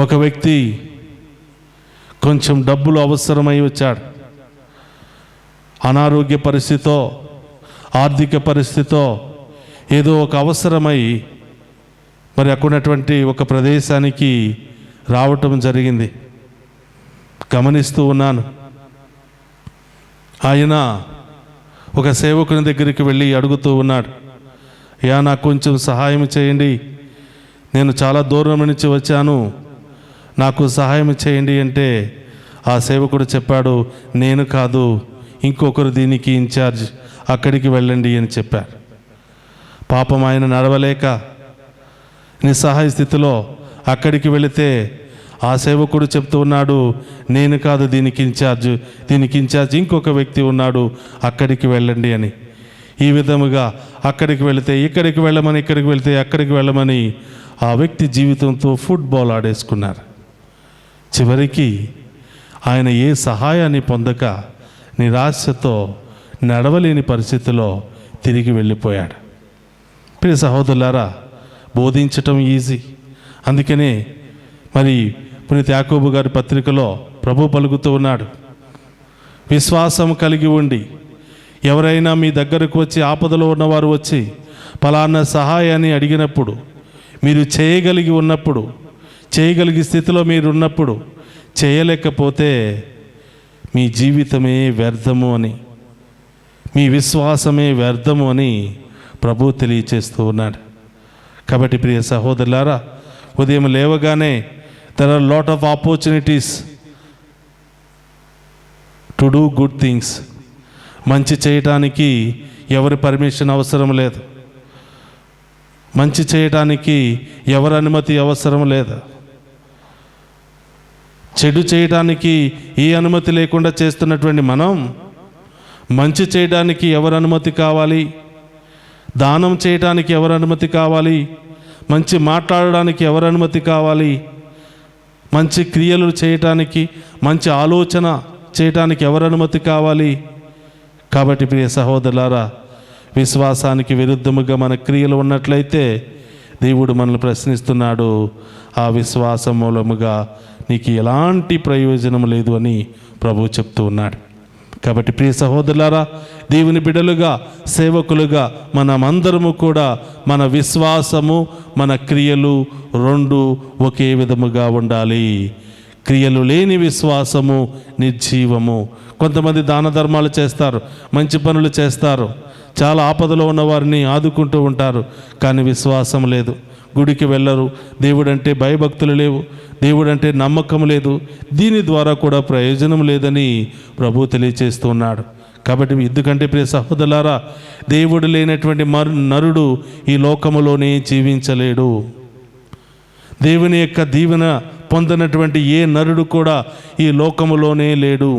ఒక వ్యక్తి కొంచెం డబ్బులు అవసరమై వచ్చాడు. అనారోగ్య పరిస్థితితో, ఆర్థిక పరిస్థితితో ఏదో ఒక అవసరమై మరి అక్కడున్నటువంటి ఒక ప్రదేశానికి రావటం జరిగింది. గమనిస్తూ ఉన్నాను. ఆయన ఒక సేవకుని దగ్గరికి వెళ్ళి అడుగుతూ ఉన్నాడు, యా నాకు కొంచెం సహాయం చేయండి, నేను చాలా దూరం నుంచి వచ్చాను, నాకు సహాయం చేయండి అంటే ఆ సేవకుడు చెప్పాడు, నేను కాదు, ఇంకొకరు దీనికి ఇన్ఛార్జ్, అక్కడికి వెళ్ళండి అని చెప్పారు. పాపం ఆయన నడవలేక నిస్సహాయ స్థితిలో అక్కడికి వెళితే ఆ సేవకుడు చెప్తూ ఉన్నాడు, నేను కాదు దీనికి ఇన్ఛార్జ్ ఇంకొక వ్యక్తి ఉన్నాడు, అక్కడికి వెళ్ళండి అని. ఈ విధముగా అక్కడికి వెళితే ఇక్కడికి వెళ్ళమని, ఇక్కడికి వెళితే అక్కడికి వెళ్ళమని ఆ వ్యక్తి జీవితంతో ఫుట్బాల్ ఆడేసుకున్నారు. చివరికి ఆయన ఏ సహాయాన్ని పొందక నిరాశతో నడవలేని పరిస్థితిలో తిరిగి వెళ్ళిపోయాడు. ప్రియ సహోదరులారా, బోధించటం ఈజీ. అందుకనే మరి పునీత యాకోబు గారి పత్రికలో ప్రభు పలుకుతూ ఉన్నాడు, విశ్వాసం కలిగి ఉండి ఎవరైనా మీ దగ్గరకు వచ్చి, ఆపదలో ఉన్నవారు వచ్చి పలానా సహాయాన్ని అడిగినప్పుడు, మీరు చేయగలిగే స్థితిలో మీరు ఉన్నప్పుడు చేయలేకపోతే మీ జీవితమే వ్యర్థము అని, మీ విశ్వాసమే వ్యర్థము అని ప్రభు తెలియచేస్తూ ఉన్నాడు. కాబట్టి ప్రియ సహోదరులారా, ఉదయం లేవగానే there are lot of opportunities to do good things. మంచి చేయటానికి ఎవరి పర్మిషన్ అవసరం లేదు, మంచి చేయటానికి ఎవరి అనుమతి అవసరం లేదు, చెడు చేయటానికి ఏ అనుమతి లేకుండా చేస్తున్నటువంటి మనం మంచి చేయడానికి ఎవరి అనుమతి కావాలి, దానం చేయటానికి ఎవరి అనుమతి కావాలి, మంచి మాట్లాడడానికి ఎవరి అనుమతి కావాలి, మంచి క్రియలు చేయటానికి, మంచి ఆలోచన చేయటానికి ఎవరి అనుమతి కావాలి. కాబట్టి ప్రియ సహోదరులారా, విశ్వాసానికి విరుద్ధముగా మన క్రియలు ఉన్నట్లయితే దేవుడు మనల్ని ప్రశ్నిస్తున్నాడు, ఆ విశ్వాసం మూలముగా నీకు ఎలాంటి ప్రయోజనం లేదు అని ప్రభువు చెప్తూ ఉన్నాడు. కాబట్టి ప్రియ సహోదరులారా, దేవుని బిడ్డలుగా, సేవకులుగా మనమందరము కూడా మన విశ్వాసము, మన క్రియలు రెండు ఒకే విధముగా ఉండాలి. క్రియలు లేని విశ్వాసము నిర్జీవము. కొంతమంది దాన ధర్మాలు చేస్తారు, మంచి పనులు చేస్తారు, చాలా ఆపదలో ఉన్న వారిని ఆదుకుంటూ ఉంటారు, కానీ విశ్వాసం లేదు, గుడికి వెళ్ళరు, దేవుడంటే భయభక్తులు లేవు, దేవుడంటే నమ్మకం లేదు, దీని ద్వారా కూడా ప్రయోజనం లేదని ప్రభు తెలియచేస్తూ ఉన్నాడు. కాబట్టి ఎందుకంటే ప్రియ సహోదరులారా, దేవుడు లేనటువంటి నరుడు ఈ లోకములోనే జీవించలేడు. దేవుని యొక్క దీవెన పొందినటువంటి ఏ నరుడు కూడా ఈ లోకములోనే లేడు.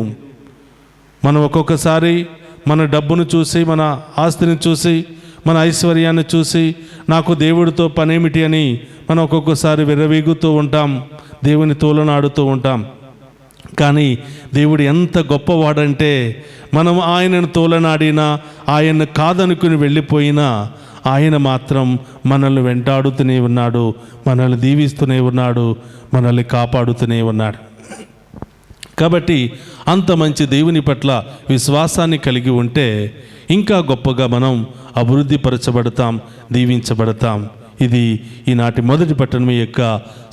మనం ఒక్కొక్కసారి మన డబ్బును చూసి, మన ఆస్తిని చూసి, మన ఐశ్వర్యాన్ని చూసి నాకు దేవుడితో పనేమిటి అని మనం ఒక్కొక్కసారి విర్రవీగుతూ ఉంటాం, దేవుని తోలనాడుతూ ఉంటాం. కానీ దేవుడు ఎంత గొప్పవాడంటే మనం ఆయనను తోలనాడినా, ఆయన్ను కాదనుకుని వెళ్ళిపోయినా ఆయన మాత్రం మనల్ని వెంటాడుతూనే ఉన్నాడు, మనల్ని దీవిస్తూనే ఉన్నాడు, మనల్ని కాపాడుతూనే ఉన్నాడు. కాబట్టి అంత మంచి దేవుని పట్ల విశ్వాసాన్ని కలిగి ఉంటే ఇంకా గొప్పగా మనం అభివృద్ధి పరచబడతాం, దీవించబడతాం. ఇది ఈనాటి మొదటి పట్టణం యొక్క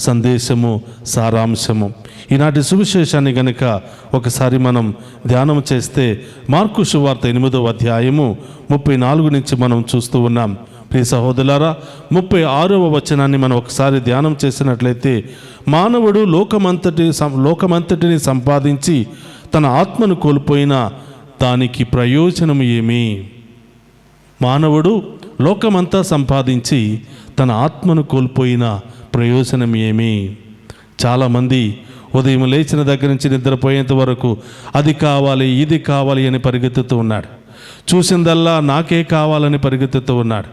సందేశము, సారాంశము. ఈనాటి సువిశేషాన్ని గనుక ఒకసారి మనం ధ్యానం చేస్తే మార్కు సువార్త 8వ అధ్యాయము 34 నుంచి మనం చూస్తూ ఉన్నాం. ప్రియ సహోదరులారా, 36వ వచనాన్ని మనం ఒకసారి ధ్యానం చేసినట్లయితే, మానవుడు లోకమంతటిని సంపాదించి తన ఆత్మను కోల్పోయినా దానికి ప్రయోజనం ఏమి? మానవుడు లోకమంతా సంపాదించి తన ఆత్మను కోల్పోయిన ప్రయోజనం ఏమి? చాలామంది ఉదయం లేచిన దగ్గర నుంచి నిద్రపోయేంత వరకు అది కావాలి, ఇది కావాలి అని పరిగెత్తుతూ ఉన్నాడు. చూసిందల్లా నాకే కావాలని పరిగెత్తుతూ ఉన్నాడు.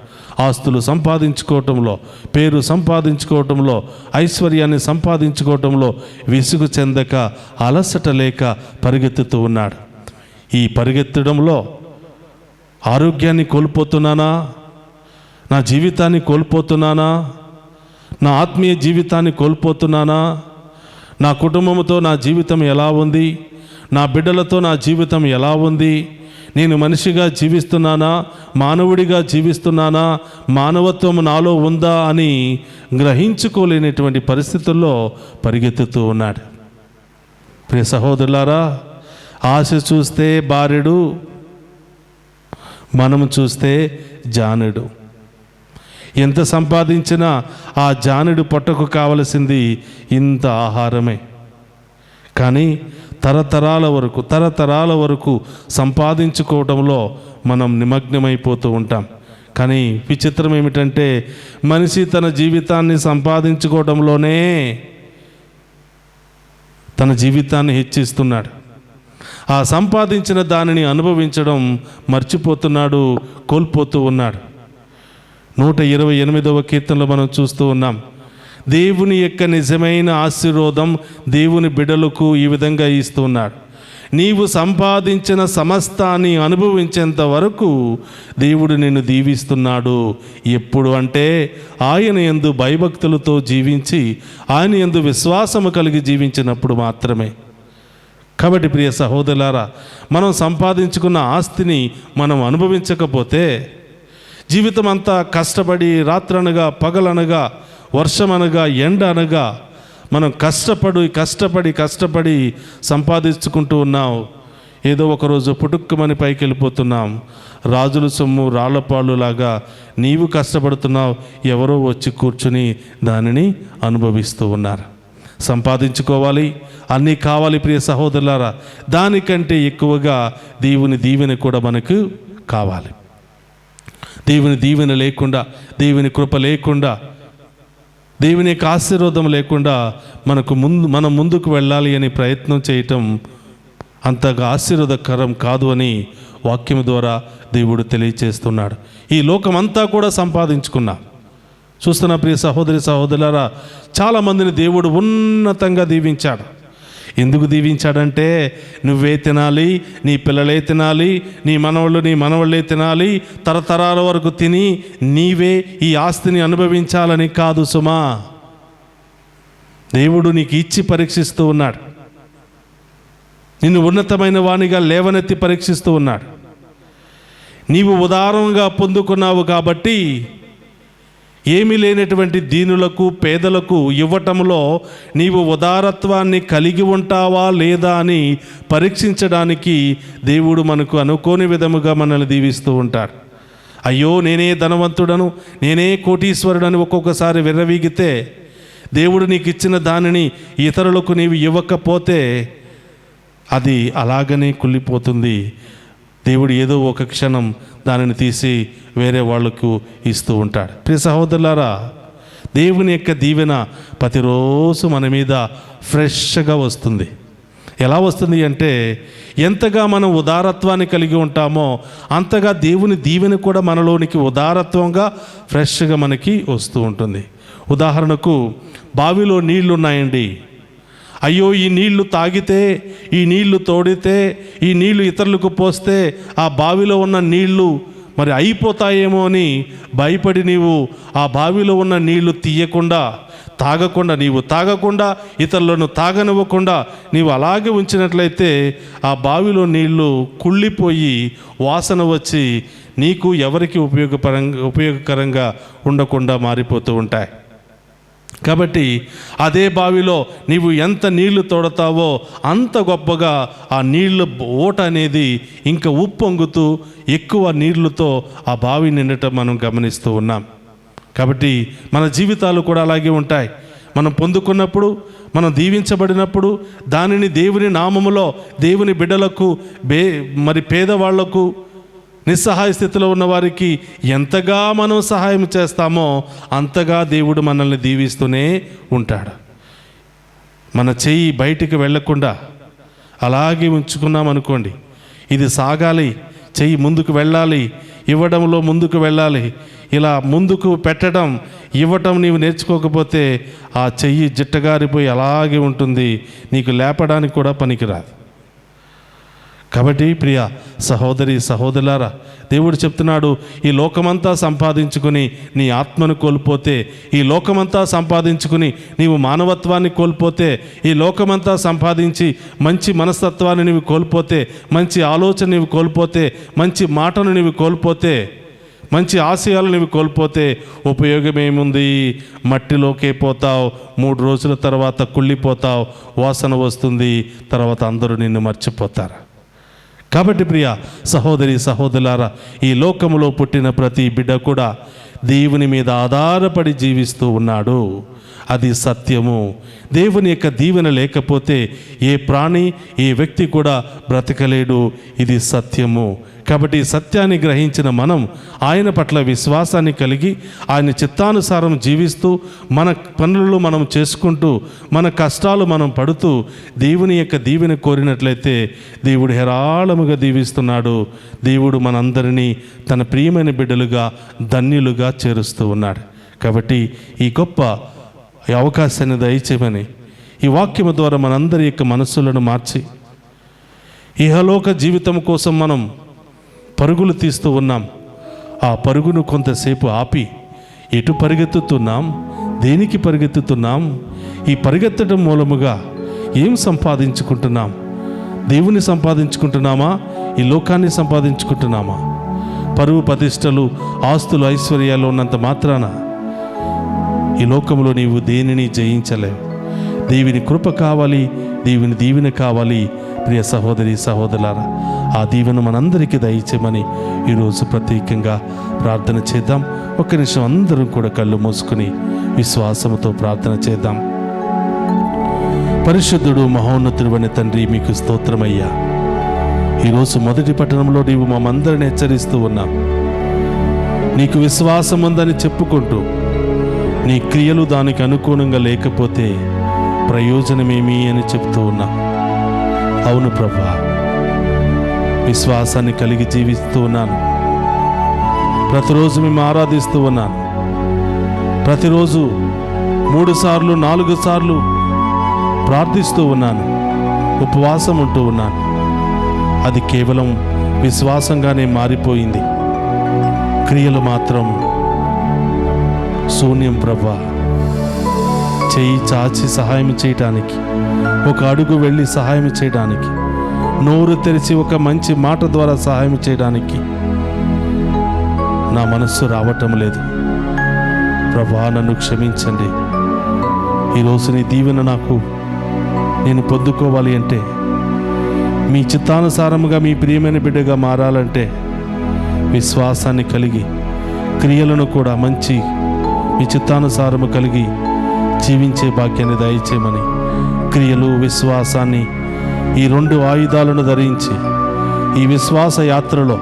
ఆస్తులు సంపాదించుకోవటంలో, పేరు సంపాదించుకోవటంలో, ఐశ్వర్యాన్ని సంపాదించుకోవటంలో విసుగు చెందక, అలసట లేక పరిగెత్తుతూ ఉన్నాడు. ఈ పరిగెత్తడంలో ఆరోగ్యాన్ని కోల్పోతున్నానా? నా జీవితాన్ని కోల్పోతున్నానా? నా ఆత్మీయ జీవితాన్ని కోల్పోతున్నానా? నా కుటుంబంతో నా జీవితం ఎలా ఉంది, నా బిడ్డలతో నా జీవితం ఎలా ఉంది, నేను మనిషిగా జీవిస్తున్నానా, మానవుడిగా జీవిస్తున్నానా, మానవత్వం నాలో ఉందా అని గ్రహించుకోలేనటువంటి పరిస్థితుల్లో పరిగెత్తుతూ ఉన్నాడు. ప్రియ సహోదరులారా, ఆశ చూస్తే బారెడు, మనము చూస్తే జానుడు. ఎంత సంపాదించినా ఆ జానుడు పొట్టకు కావలసింది ఇంత ఆహారమే. కానీ తరతరాల వరకు సంపాదించుకోవడంలో మనం నిమగ్నమైపోతూ ఉంటాం. కానీ విచిత్రం ఏమిటంటే మనిషి తన జీవితాన్ని సంపాదించుకోవడంలోనే తన జీవితాన్ని హెచ్చిస్తున్నాడు. ఆ సంపాదించిన దానిని అనుభవించడం మర్చిపోతున్నాడు, కోల్పోతూ ఉన్నాడు. 128వ కీర్తనలో మనం చూస్తూ ఉన్నాం, దేవుని యొక్క నిజమైన ఆశీర్వాదం దేవుని బిడ్డలకు ఈ విధంగా ఇస్తున్నాడు. నీవు సంపాదించిన సమస్తాన్ని అనుభవించేంత వరకు దేవుడు నిన్ను దీవిస్తున్నాడు. ఎప్పుడు అంటే ఆయన యందు భయభక్తులతో జీవించి ఆయన యందు విశ్వాసము కలిగి జీవించినప్పుడు మాత్రమే. కాబట్టి ప్రియ సహోదరులారా, మనం సంపాదించుకున్న ఆస్తిని మనం అనుభవించకపోతే జీవితం అంతా కష్టపడి రాత్రనగా పగలనగా వర్షమనగా ఎండ అనగా మనం కష్టపడి సంపాదించుకుంటూ ఉన్నాం. ఏదో ఒకరోజు పుట్టుక్కమని పైకి వెళ్ళిపోతున్నాం. రాజుల సొమ్ము రాళ్లపాళ్ళు లాగా నీవు కష్టపడుతున్నావు, ఎవరో వచ్చి కూర్చుని దానిని అనుభవిస్తూ ఉన్నారు. సంపాదించుకోవాలి, అన్నీ కావాలి ప్రియ సహోదరులారా. దానికంటే ఎక్కువగా దేవుని దీవెన కూడా మనకు కావాలి. దేవుని దీవెన లేకుండా, దేవుని కృప లేకుండా, దేవుని యొక్క ఆశీర్వాదం లేకుండా మనం ముందుకు వెళ్ళాలి అని ప్రయత్నం చేయటం అంతగా ఆశీర్వాదకరం కాదు అని వాక్యం ద్వారా దేవుడు తెలియచేస్తున్నాడు. ఈ లోకమంతా కూడా సంపాదించుకున్నా చూస్తున్న ప్రియ సహోదరులారా, చాలామందిని దేవుడు ఉన్నతంగా దీవించాడు. ఎందుకు దీవించాడంటే నువ్వే తినాలి, నీ పిల్లలే తినాలి, నీ మనవళ్ళే తినాలి, తరతరాల వరకు తిని నీవే ఈ ఆస్తిని అనుభవించాలని కాదు సుమా. దేవుడు నీకు ఇచ్చి పరీక్షిస్తూ ఉన్నాడు. నిన్ను ఉన్నతమైన వానిగా లేవనెత్తి పరీక్షిస్తూ ఉన్నాడు. నీవు ఉదారంగా పొందుకున్నావు కాబట్టి ఏమీ లేనటువంటి దీనులకు పేదలకు ఇవ్వటంలో నీవు ఉదారత్వాన్ని కలిగి ఉంటావా లేదా అని పరీక్షించడానికి దేవుడు మనకు అనుకోని విధముగా మనల్ని దీవిస్తూ ఉంటాడు. అయ్యో నేనే ధనవంతుడను, నేనే కోటీశ్వరుడని ఒక్కొక్కసారి విర్రవీగితే దేవుడు నీకు ఇచ్చిన దానిని ఇతరులకు నీవు ఇవ్వకపోతే అది అలాగనే కుళ్ళిపోతుంది. దేవుడు ఏదో ఒక క్షణం దానిని తీసి వేరే వాళ్లకు ఇస్తూ ఉంటాడు. ప్రియ సహోదరులారా, దేవుని యొక్క దీవెన ప్రతిరోజు మన మీద ఫ్రెష్గా వస్తుంది. ఎలా వస్తుంది అంటే ఎంతగా మనం ఉదారత్వాన్ని కలిగి ఉంటామో అంతగా దేవుని దీవెన కూడా మనలోనికి ఉదారత్వంగా ఫ్రెష్గా మనకి వస్తూ ఉంటుంది. ఉదాహరణకు బావిలో నీళ్లు ఉన్నాయండి. అయ్యో ఈ నీళ్లు తాగితే, ఈ నీళ్లు తోడితే, ఈ నీళ్లు ఇతరులకు పోస్తే ఆ బావిలో ఉన్న నీళ్లు మరి అయిపోతాయేమో అని భయపడి నీవు ఆ బావిలో ఉన్న నీళ్లు తాగకుండా ఇతరులను తాగనివ్వకుండా నీవు అలాగే ఉంచినట్లయితే ఆ బావిలో నీళ్లు కుళ్ళిపోయి వాసన వచ్చి నీకు ఎవరికి ఉపయోగకరంగా ఉండకుండా మారిపోతూ ఉంటాయి. కాబట్టి అదే బావిలో నీవు ఎంత నీళ్లు తోడతావో అంత గొప్పగా ఆ నీళ్ళ ఓట అనేది ఇంకా ఉప్పొంగుతూ ఎక్కువ నీళ్లతో ఆ బావి నిండటం మనం గమనిస్తూ ఉన్నాం. కాబట్టి మన జీవితాలు కూడా అలాగే ఉంటాయి. మనం పొందుకున్నప్పుడు, మనం దీవించబడినప్పుడు దానిని దేవుని నామములో దేవుని బిడ్డలకు మరి పేదవాళ్లకు, నిస్సహాయ స్థితిలో ఉన్న వారికి ఎంతగా మనం సహాయం చేస్తామో అంతగా దేవుడు మనల్ని దీవిస్తూనే ఉంటాడు. మన చెయ్యి బయటికి వెళ్ళకుండా అలాగే ఉంచుకున్నామనుకోండి, ఇది సాగాలి, చెయ్యి ముందుకు వెళ్ళాలి, ఇవ్వడంలో ముందుకు వెళ్ళాలి. ఇలా ముందుకు పెట్టడం, ఇవ్వటం నీవు నేర్చుకోకపోతే ఆ చెయ్యి జిట్టగారిపోయి అలాగే ఉంటుంది, నీకు లేపడానికి కూడా పనికిరాదు. కాబట్టి ప్రియ సహోదరి సహోదరులారా, దేవుడు చెప్తున్నాడు, ఈ లోకమంతా సంపాదించుకుని నీ ఆత్మను కోల్పోతే, ఈ లోకమంతా సంపాదించుకుని నీవు మానవత్వాన్ని కోల్పోతే, ఈ లోకమంతా సంపాదించి మంచి మనస్తత్వాన్ని నీవు కోల్పోతే, మంచి ఆలోచన నీవు కోల్పోతే, మంచి మాటను నీవు కోల్పోతే, మంచి ఆశయాలు నీవు కోల్పోతే ఉపయోగం ఏముంది? మట్టిలోకే పోతావు, 3 రోజుల తర్వాత కుళ్ళిపోతావు, వాసన వస్తుంది, తర్వాత అందరూ నిన్ను మర్చిపోతారు. కాబట్టి ప్రియ సహోదరి సహోదరులారా, ఈ లోకములో పుట్టిన ప్రతి బిడ్డ కూడా దేవుని మీద ఆధారపడి జీవిస్తూ ఉన్నాడు. అది సత్యము. దేవుని యొక్క దీవెన లేకపోతే ఏ ప్రాణి, ఏ వ్యక్తి కూడా బ్రతకలేడు. ఇది సత్యము. కాబట్టి ఈ సత్యాన్ని గ్రహించిన మనం ఆయన పట్ల విశ్వాసాన్ని కలిగి ఆయన చిత్తానుసారం జీవిస్తూ మన పనులు మనం చేసుకుంటూ మన కష్టాలు మనం పడుతూ దేవుని యొక్క దీవెన కోరినట్లయితే దేవుడు హేరాళముగా దీవిస్తున్నాడు. దేవుడు మనందరినీ తన ప్రియమైన బిడ్డలుగా ధన్యులుగా చేరుస్తూ ఉన్నాడు. కాబట్టి ఈ గొప్ప అవకాశాన్ని దయచేయమని ఈ వాక్యము ద్వారా మనందరి యొక్క మనస్సులను మార్చి ఇహలోక జీవితం కోసం మనం పరుగులు తీస్తూ ఉన్నాం. ఆ పరుగును కొంతసేపు ఆపి ఎటు పరిగెత్తుతున్నాం, దేనికి పరిగెత్తుతున్నాం, ఈ పరిగెత్తడం మూలముగా ఏం సంపాదించుకుంటున్నాం? దేవుని సంపాదించుకుంటున్నామా, ఈ లోకాన్ని సంపాదించుకుంటున్నామా? పరువు ప్రతిష్టలు, ఆస్తులు, ఐశ్వర్యాలు ఉన్నంత మాత్రాన ఈ లోకంలో నీవు దేనిని జయించలేవు. దేవుని కృప కావాలి, దేవుని దీవెన కావాలి. ప్రియ సహోదరి సహోదరులారా, ఆ దీవెన మనందరికీ దయచేయమని ఈరోజు ప్రత్యేకంగా ప్రార్థన చేద్దాం. ఒక్క నిమిషం అందరం కూడా కళ్ళు మూసుకుని విశ్వాసముతో ప్రార్థన చేద్దాం. పరిశుద్ధుడు మహోన్నతుడు అనే తండ్రి, మీకు స్తోత్రమయ్యా. ఈరోజు మొదటి పట్టణంలో నీవు మమ్మందరిని హెచ్చరిస్తూ ఉన్నాం. నీకు విశ్వాసం ఉందని చెప్పుకుంటూ నీ క్రియలు దానికి అనుకూలంగా లేకపోతే ప్రయోజనమేమి అని చెప్తూ ఉన్నా. అవును ప్రభువా, విశ్వాసాన్ని కలిగి జీవిస్తూ ఉన్నాను. ప్రతిరోజు మేము ఆరాధిస్తూ ఉన్నాను. ప్రతిరోజు 3 సార్లు 4 సార్లు ప్రార్థిస్తూ ఉన్నాను, ఉపవాసం ఉంటూ ఉన్నాను. అది కేవలం విశ్వాసంగానే మారిపోయింది. క్రియలు మాత్రం శూన్యం. ప్రభువా, చేయి చాచి సహాయం చేయడానికి, ఒక అడుగు వెళ్ళి సహాయం చేయడానికి, నోరు తెరిచి ఒక మంచి మాట ద్వారా సహాయం చేయడానికి నా మనస్సు రావటం లేదు. ప్రభువా, నన్ను క్షమించండి. ఈరోజు నీ దీవెన నేను పొందుకోవాలి అంటే, మీ చిత్తానుసారముగా మీ ప్రియమైన బిడ్డగా మారాలంటే విశ్వాసాన్ని కలిగి క్రియలను కూడా మంచి మీ చిత్తానుసారము కలిగి జీవించే భాగ్యాన్ని దయచేయమని, క్రియలు విశ్వాసాన్ని ఈ 2 ఆయుధాలను ధరించి ఈ విశ్వాస యాత్రలో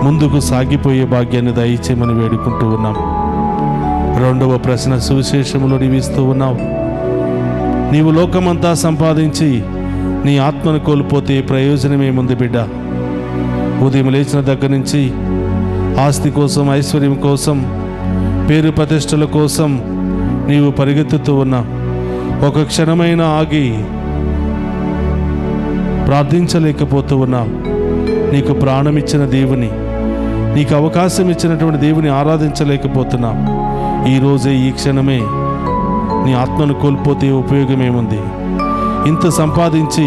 ముందుకు సాగిపోయే భాగ్యాన్ని దయచేయమని వేడుకుంటూ ఉన్నాం. 2వ ప్రశ్న, సువిశేషములో నీవిస్తూ ఉన్నావు, నీవు లోకమంతా సంపాదించి నీ ఆత్మను కోల్పోతే ప్రయోజనమేముంది బిడ్డ? ఉదయం లేచిన దగ్గర నుంచి ఆస్తి కోసం, ఐశ్వర్యం కోసం, పేరు ప్రతిష్టల కోసం నీవు పరిగెత్తుతూ ఉన్నావు. ఒక క్షణమైనా ఆగి ప్రార్థించలేకపోతూ ఉన్నావు. నీకు ప్రాణం ఇచ్చిన దేవుని, నీకు అవకాశం ఇచ్చినటువంటి దేవుని ఆరాధించలేకపోతున్నావు. ఈరోజే ఈ క్షణమే నీ ఆత్మను కోల్పోతే ఉపయోగమేముంది? ఇంత సంపాదించి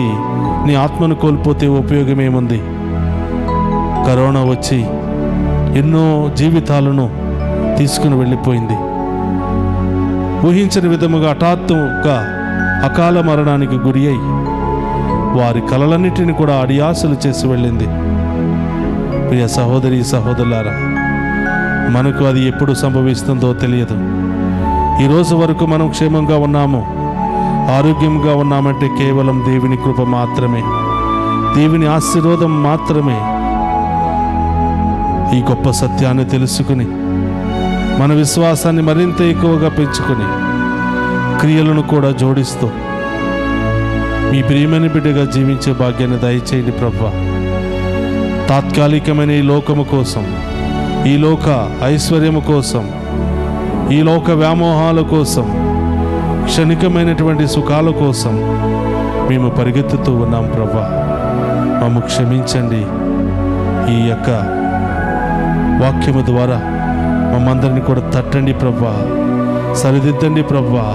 నీ ఆత్మను కోల్పోతే ఉపయోగమేముంది? కరోనా వచ్చి ఎన్నో జీవితాలను తీసుకుని వెళ్ళిపోయింది. ఊహించని విధముగా హఠాత్తుగా అకాల మరణానికి గురి అయి వారి కలలన్నిటిని కూడా అడియాసలు చేసి వెళ్ళింది. ప్రియ సహోదరి సహోదరులారా, మనకు అది ఎప్పుడు సంభవిస్తుందో తెలియదు. ఈరోజు వరకు మనం క్షేమంగా ఉన్నాము, ఆరోగ్యంగా ఉన్నామంటే కేవలం దేవుని కృప మాత్రమే, దేవుని ఆశీర్వాదం మాత్రమే. ఈ గొప్ప సత్యాన్ని తెలుసుకుని మన విశ్వాసాన్ని మరింత ఎక్కువగా పెంచుకొని క్రియలను కూడా జోడిస్తూ మీ ప్రియమైన బిడ్డగా జీవించే భాగ్యాన్ని దయచేయండి ప్రభువా. తాత్కాలికమైన ఈ లోకము కోసం, ఈ లోక ఐశ్వర్యము కోసం, ఈ లోక వ్యామోహాల కోసం, క్షణికమైనటువంటి సుఖాల కోసం మేము పరిగెత్తుతూ ఉన్నాం ప్రభువా. మమ్ము క్షమించండి. ఈ యొక్క వాక్యము ద్వారా మమ్మందరిని కూడా తట్టండి ప్రభా, సరిదిద్దండి ప్రభా,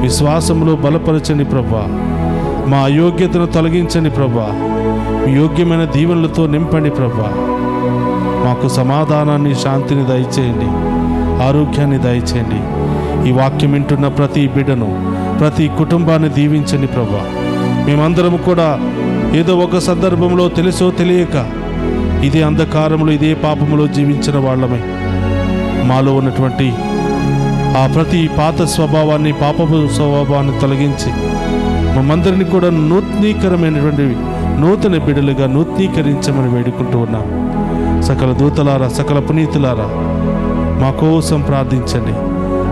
విశ్వాసంలో బలపరచండి ప్రభా, మా అయోగ్యతను తొలగించండి ప్రభా, మీ యోగ్యమైన దీవెనలతో నింపండి ప్రభా. మాకు సమాధానాన్ని, శాంతిని దయచేయండి, ఆరోగ్యాన్ని దయచేయండి. ఈ వాక్యం వింటున్న ప్రతి బిడ్డను, ప్రతి కుటుంబాన్ని దీవించండి ప్రభా. మేమందరం కూడా ఏదో ఒక సందర్భంలో తెలుసో తెలియక ఇదే అంధకారంలో, ఇదే పాపములో జీవించిన వాళ్ళమై మాలో ఉన్నటువంటి ఆ ప్రతి పాత స్వభావాన్ని, పాపపు స్వభావాన్ని తొలగించి మమ్మందరినీ కూడా నూతనీకరమైనటువంటి నూతన బిడ్డలుగా నూతనీకరించమని వేడుకుంటూ ఉన్నాం. సకల దూతలారా, సకల పునీతులారా మా కోసం ప్రార్థించండి.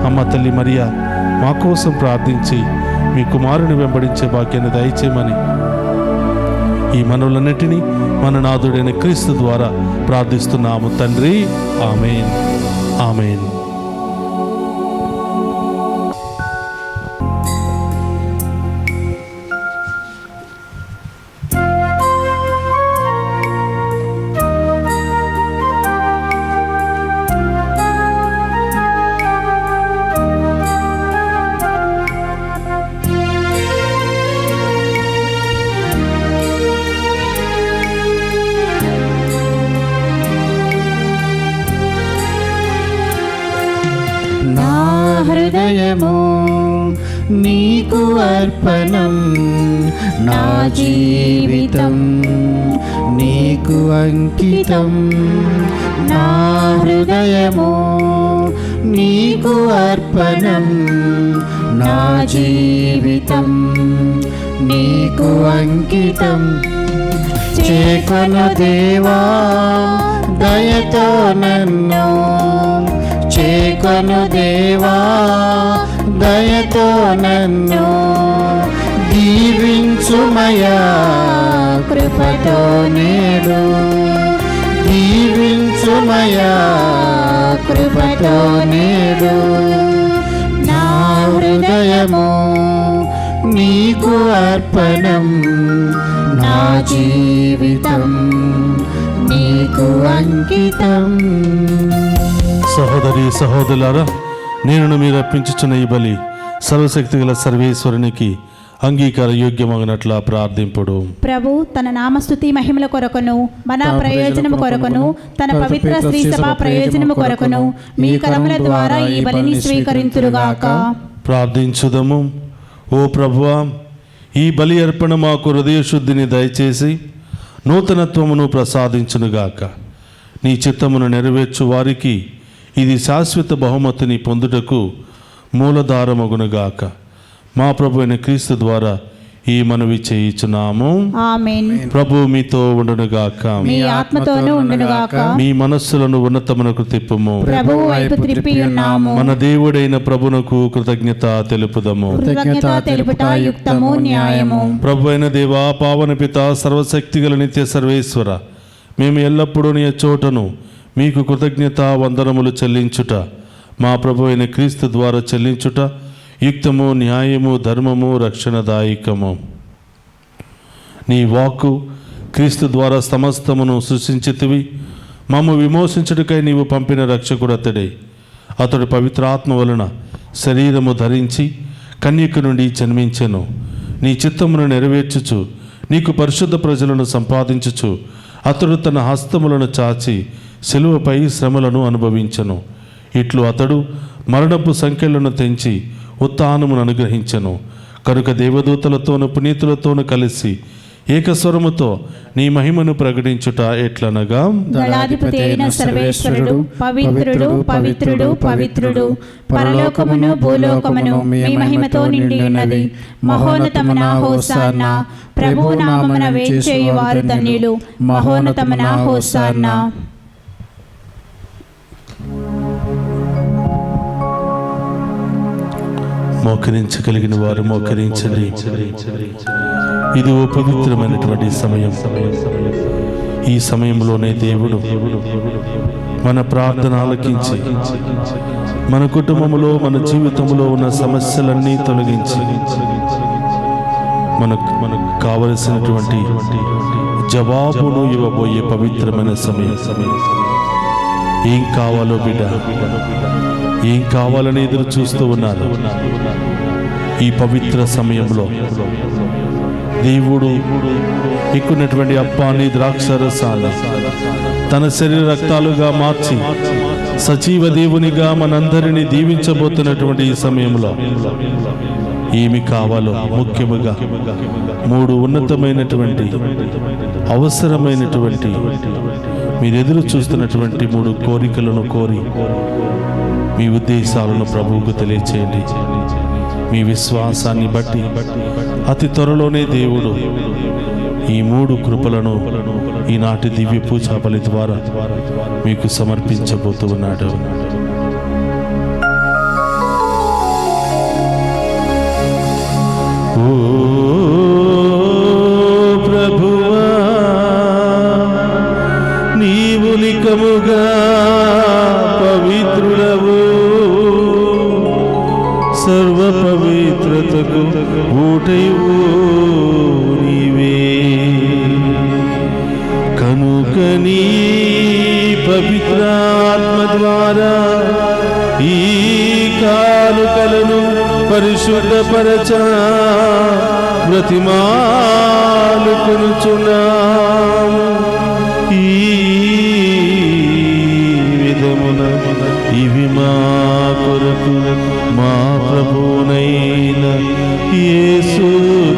అమ్మ తల్లి మరియా మా కోసం ప్రార్థించి మీ కుమారుని వెంబడించే భాగ్యాన్ని దయచేయమని ఈ మనవులన్నిటినీ మన నాథుడైన క్రీస్తు ద్వారా ప్రార్థిస్తున్నాము తండ్రి. ఆమేన్, ఆమేన్. హృదయము నీకు అర్పణం, నా జీవితం నీకు అంకితం. నా హృదయము నీకు అర్పణం, నా జీవితం నీకు అంకితం. చేకొను దేవా దయతో నన్ను, చేకొను దేవా దయతో నన్ను, దీవించుమయా కృపతో నేడు, దీవించుమయా కృపతో నేడు. నా హృదయము నీకు అర్పణం, నా జీవితం నీకు అంకితం. సహోదరి సహోదరులారా, నేను మీరు అర్పించుచున్న ఈ బలి సర్వశక్తి గల సర్వేశ్వరునికి అంగీకార యోగ్యమగినట్లా ప్రార్థింపుడు. ప్రభు తన నామస్తుతి మహిమల కొరకును, మన ప్రయోజనము కొరకును, తన పవిత్ర శ్రీ సభ ప్రయోజనము కొరకును మీ కరముల ద్వారా ఈ బలిని స్వీకరించురుగాక. ప్రార్థించుదము. ఓ ప్రభువా, ఈ బలి అర్పణ మాకు హృదయ శుద్ధిని దయచేసి నూతనత్వమును ప్రసాదించునుగాక. నీ చిత్తమును నెరవేర్చు వారికి ఇది శాశ్వత బహుమతిని పొందుటకు మూలధారమగునుగాక. మా ప్రభు అయిన క్రీస్తు ద్వారా ఈ మనవి చేయుచున్నాము. ఆమేన్. ప్రభు మీతో ఉండునుగాక, మీ ఆత్మతోనూ ఉండునుగాక. మీ మనస్సులను ఉన్నతమునకు తిప్పుము. ప్రభువు వైపు త్రిప్పి ఉన్నాము. మన దేవుడైన ప్రభునకు కృతజ్ఞత తెలుపుదము. కృతజ్ఞత తెలుపుట యుక్తము, న్యాయము. ప్రభు అయిన దేవా, పావన పిత, సర్వశక్తిగల నిత్య సర్వేశ్వర, మేము ఎల్లప్పుడూ నీ చోటను మీకు కృతజ్ఞత వందనములు చెల్లించుట, మా ప్రభు అయిన క్రీస్తు ద్వారా చెల్లించుట యుక్తము, న్యాయము, ధర్మము, రక్షణదాయకము. నీ వాక్కు క్రీస్తు ద్వారా సమస్తమును సృష్టించితివి. మమ్ము విమోచించుటకై నీవు పంపిన రక్షకుడు అతడే. అతడు పవిత్రాత్మ వలన శరీరము ధరించి కన్యక నుండి జన్మించెను. నీ చిత్తమును నెరవేర్చుచు నీకు పరిశుద్ధ ప్రజలను సంపాదించుచు అతడు తన హస్తములను చాచి శిలువపై శ్రమలను అనుభవించెను. ఇట్లు అతడు మరణపు సంఖ్యలను తెంచి ఉత్థానమును అనుగ్రహించెను. కనుక దేవదూతలతోను పునీతులతోను కలిసి ఏకస్వరముతో నీ మహిమను ప్రకటించుట ఎట్లనగా, దళాధిపతి అయిన సర్వేశ్వరుడు పవిత్రుడు, పవిత్రుడు, పవిత్రుడు, పరలోకమును భూలోకమును మీ మహిమతో నిండి ఉన్నది. మహోన్నతమున హోసాన్నా. ప్రభువు నామమున వేంచేయు వారు ధన్యులు. మహోన్నతమున హోసాన్నా. మోకరించగలిగిన వారు మోకరించండి. ఇది ఓ పవిత్రమైనటువంటి సమయం. ఈ సమయంలోనే దేవుడు మన ప్రార్థన ఆలకించి మన కుటుంబంలో, మన జీవితంలో ఉన్న సమస్యలన్నీ తొలగించి మనకు కావలసినటువంటి జవాబును ఇవ్వబోయే పవిత్రమైన సమయం. ఏం కావాలో బిడ్డ, ఏం కావాలని ఎదురు చూస్తూ ఉన్నారు? ఈ పవిత్ర సమయంలో దేవుడు ఎక్కున్నటువంటి అప్పాన్ని, ద్రాక్షరసాన్ని తన శరీర రక్తాలుగా మార్చి సజీవ దేవునిగా మనందరినీ దీవించబోతున్నటువంటి ఈ సమయంలో ఏమి కావాలో ముఖ్యముగా 3 ఉన్నతమైనటువంటి అవసరమైనటువంటి మీరు ఎదురు చూస్తున్నటువంటి 3 కోరికలను కోరి మీ ఉద్దేశాలను ప్రభువుకు తెలియచేయండి. మీ విశ్వాసాన్ని బట్టి అతి త్వరలోనే దేవుడు ఈ 3 కృపలను ఈనాటి దివ్య పూజా బలి ద్వారా మీకు సమర్పించబోతూ ఉన్నాడు. ఓ ప్రభువా, నీవు నికముగా పవిత్రుడవు, సర్వ పవిత్రతకు ఊటయు నీవే. కనుక నీ పవిత్రాత్మ ద్వారా ఈ కానుకలను పరిశుద్ధపరచ బ్రతిమాలుకొనుచున్నాము. ఈ విధమున ఇవి మా కొరకు మా ప్రభువునైన యేసు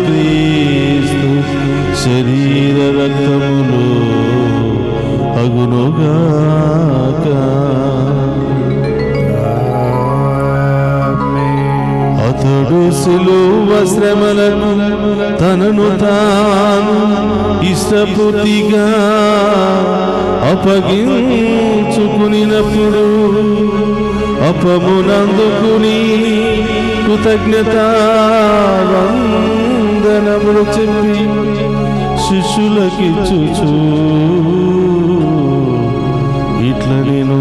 క్రీస్తు శరీర రక్తములు అగునుగాక. అతడు సిలువ శ్రమలను తనను తాను ఇష్టపూర్తిగా అప్పగించుకునినప్పుడు అపమునందుకుని కృతజ్ఞతా వందనములు చెప్పి శిష్యులకిచ్చుచు ఇట్ల నేను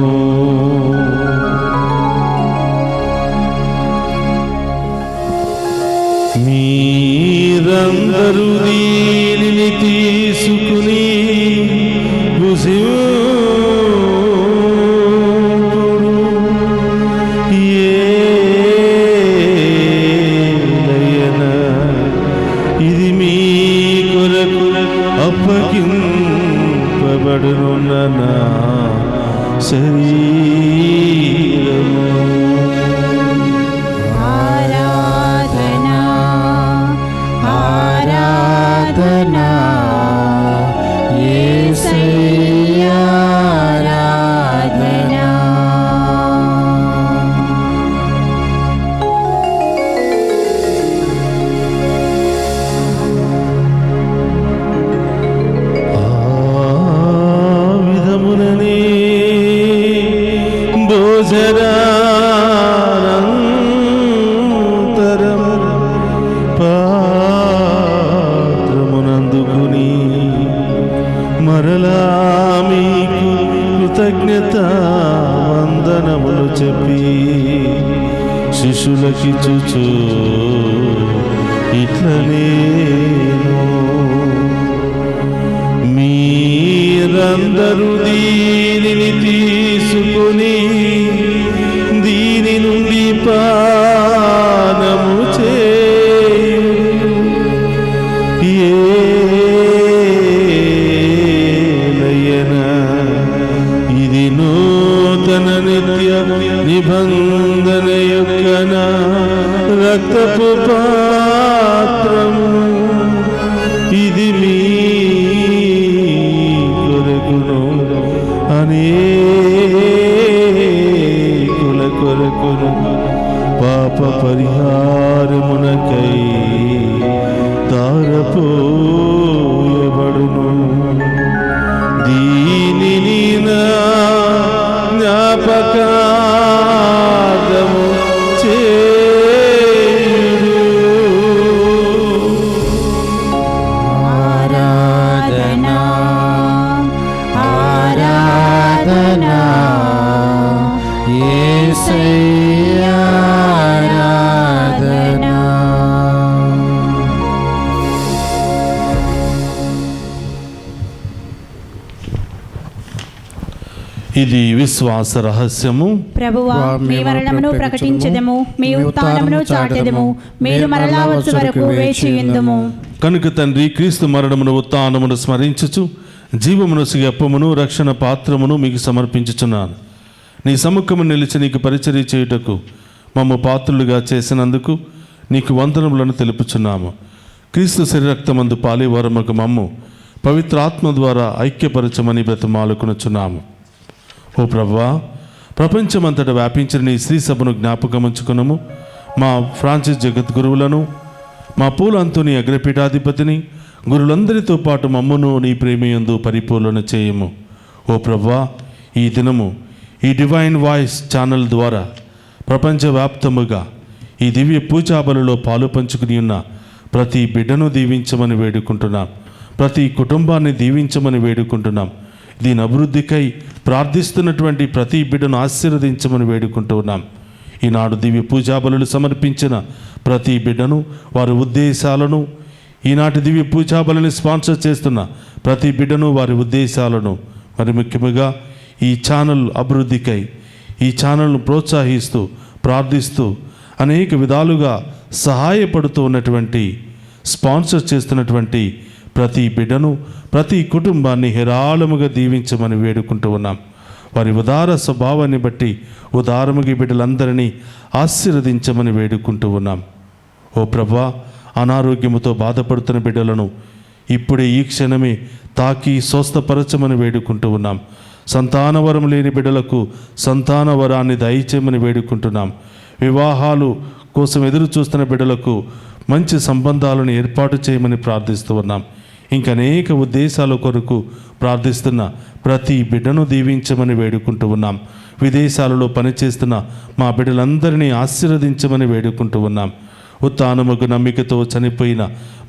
మీరందరూ దీనిని తీసుకుని భుజింపుడు. ఏలయన ఇది మీ కొరకు అప్పగింపబడునున్న నా శరీరము. పాత్రమునందుకుని మరలా మీకు కృతజ్ఞత వందనములు చెప్పి శిష్యులకిచ్చుచు ఇట్లనే మీరందరూ దీనిని తీసుకుని దీని నుండి పానము ఏలయన ఇది నూతన నిత్య నిబంధన యొక్క నా రక్తపు పాత్రము. ఇది మీ కొరకును అనేకుల కొరకును పాప పరిహారమునకై తారపోయబడును. దీనిని నా జ్ఞాపకార్థము చేయుడు. ఆరాధనా ఆరాధనా యేసయ్యా ఆరాధనా. ఇది విశ్వాస రహస్యము. ప్రభువా, మీ మరణమును ప్రకటించెదము, మీ ఉత్థానమును చాటెదము, మీరు మరలా వచ్చు వరకు వేచియుందుము. కనుక తండ్రి, క్రీస్తు మరణమును ఉత్థానమును స్మరించుచు జీవమును అప్పమును రక్షణ పాత్రమును మీకు సమర్పించుచున్నాను. నీ సముఖము నిలిచి నీకు పరిచర్య చేయుటకు మమ్ము పాత్రులుగా చేసినందుకు నీకు వందనములను తెలుపుచున్నాము. క్రీస్తు శరీరక్తమందు పాలివారముకు మమ్ము పవిత్ర ఆత్మ ద్వారా ఐక్యపరచమని బ్రతిమాలుకొనుచున్నాము. ఓ ప్రభువా, ప్రపంచమంతటా వ్యాపించిన నీ శ్రీ సభను జ్ఞాపకముంచుకునము. మా ఫ్రాన్సిస్ జగద్గురువులను, మా పూల అంతోని అగ్రపీఠాధిపతిని, గురులందరితో పాటు మమ్మును నీ ప్రేమయందు పరిపూర్ణ చేయము. ఓ ప్రభువా, ఈ దినము ఈ డివైన్ వాయిస్ ఛానల్ ద్వారా ప్రపంచవ్యాప్తముగా ఈ దివ్య పూజాబలులో పాలు పంచుకుని ఉన్న ప్రతి బిడ్డను దీవించమని వేడుకుంటున్నాం. ప్రతి కుటుంబాన్ని దీవించమని వేడుకుంటున్నాం. దీని అభివృద్ధికై ప్రార్థిస్తున్నటువంటి ప్రతి బిడ్డను ఆశీర్వదించమని వేడుకుంటూ ఉన్నాం. ఈనాడు దివ్య పూజాబలులు సమర్పించిన ప్రతి బిడ్డను, వారి ఉద్దేశాలను, ఈనాటి దివ్య పూజాబలిని స్పాన్సర్ చేస్తున్న ప్రతి బిడ్డను, వారి ఉద్దేశాలను, మరి ముఖ్యముగా ఈ ఛానల్ అభివృద్ధికై, ఈ ఛానల్ను ప్రోత్సహిస్తూ ప్రార్థిస్తూ అనేక విధాలుగా సహాయపడుతూ ఉన్నటువంటి, స్పాన్సర్ చేస్తున్నటువంటి ప్రతి బిడ్డను, ప్రతి కుటుంబాన్ని హేరాళముగా దీవించమని వేడుకుంటూ ఉన్నాం. వారి ఉదార స్వభావాన్ని బట్టి ఉదారముగా బిడ్డలందరినీ ఆశీర్వదించమని వేడుకుంటూ ఉన్నాం. ఓ ప్రభువా, అనారోగ్యముతో బాధపడుతున్న బిడ్డలను ఇప్పుడే ఈ క్షణమే తాకి స్వస్థపరచమని వేడుకుంటూ ఉన్నాం. సంతానవరం లేని బిడ్డలకు సంతాన వరాన్ని దయచేయమని వేడుకుంటున్నాం. వివాహాలు కోసం ఎదురు చూస్తున్న బిడ్డలకు మంచి సంబంధాలను ఏర్పాటు చేయమని ప్రార్థిస్తూ ఉన్నాం. ఇంకా అనేక ఉద్దేశాల కొరకు ప్రార్థిస్తున్న ప్రతి బిడ్డను దీవించమని వేడుకుంటూ ఉన్నాం. విదేశాలలో పనిచేస్తున్న మా బిడ్డలందరినీ ఆశీర్వదించమని వేడుకుంటూ ఉన్నాం. ఉత్థానముకు నమ్మికతో చనిపోయిన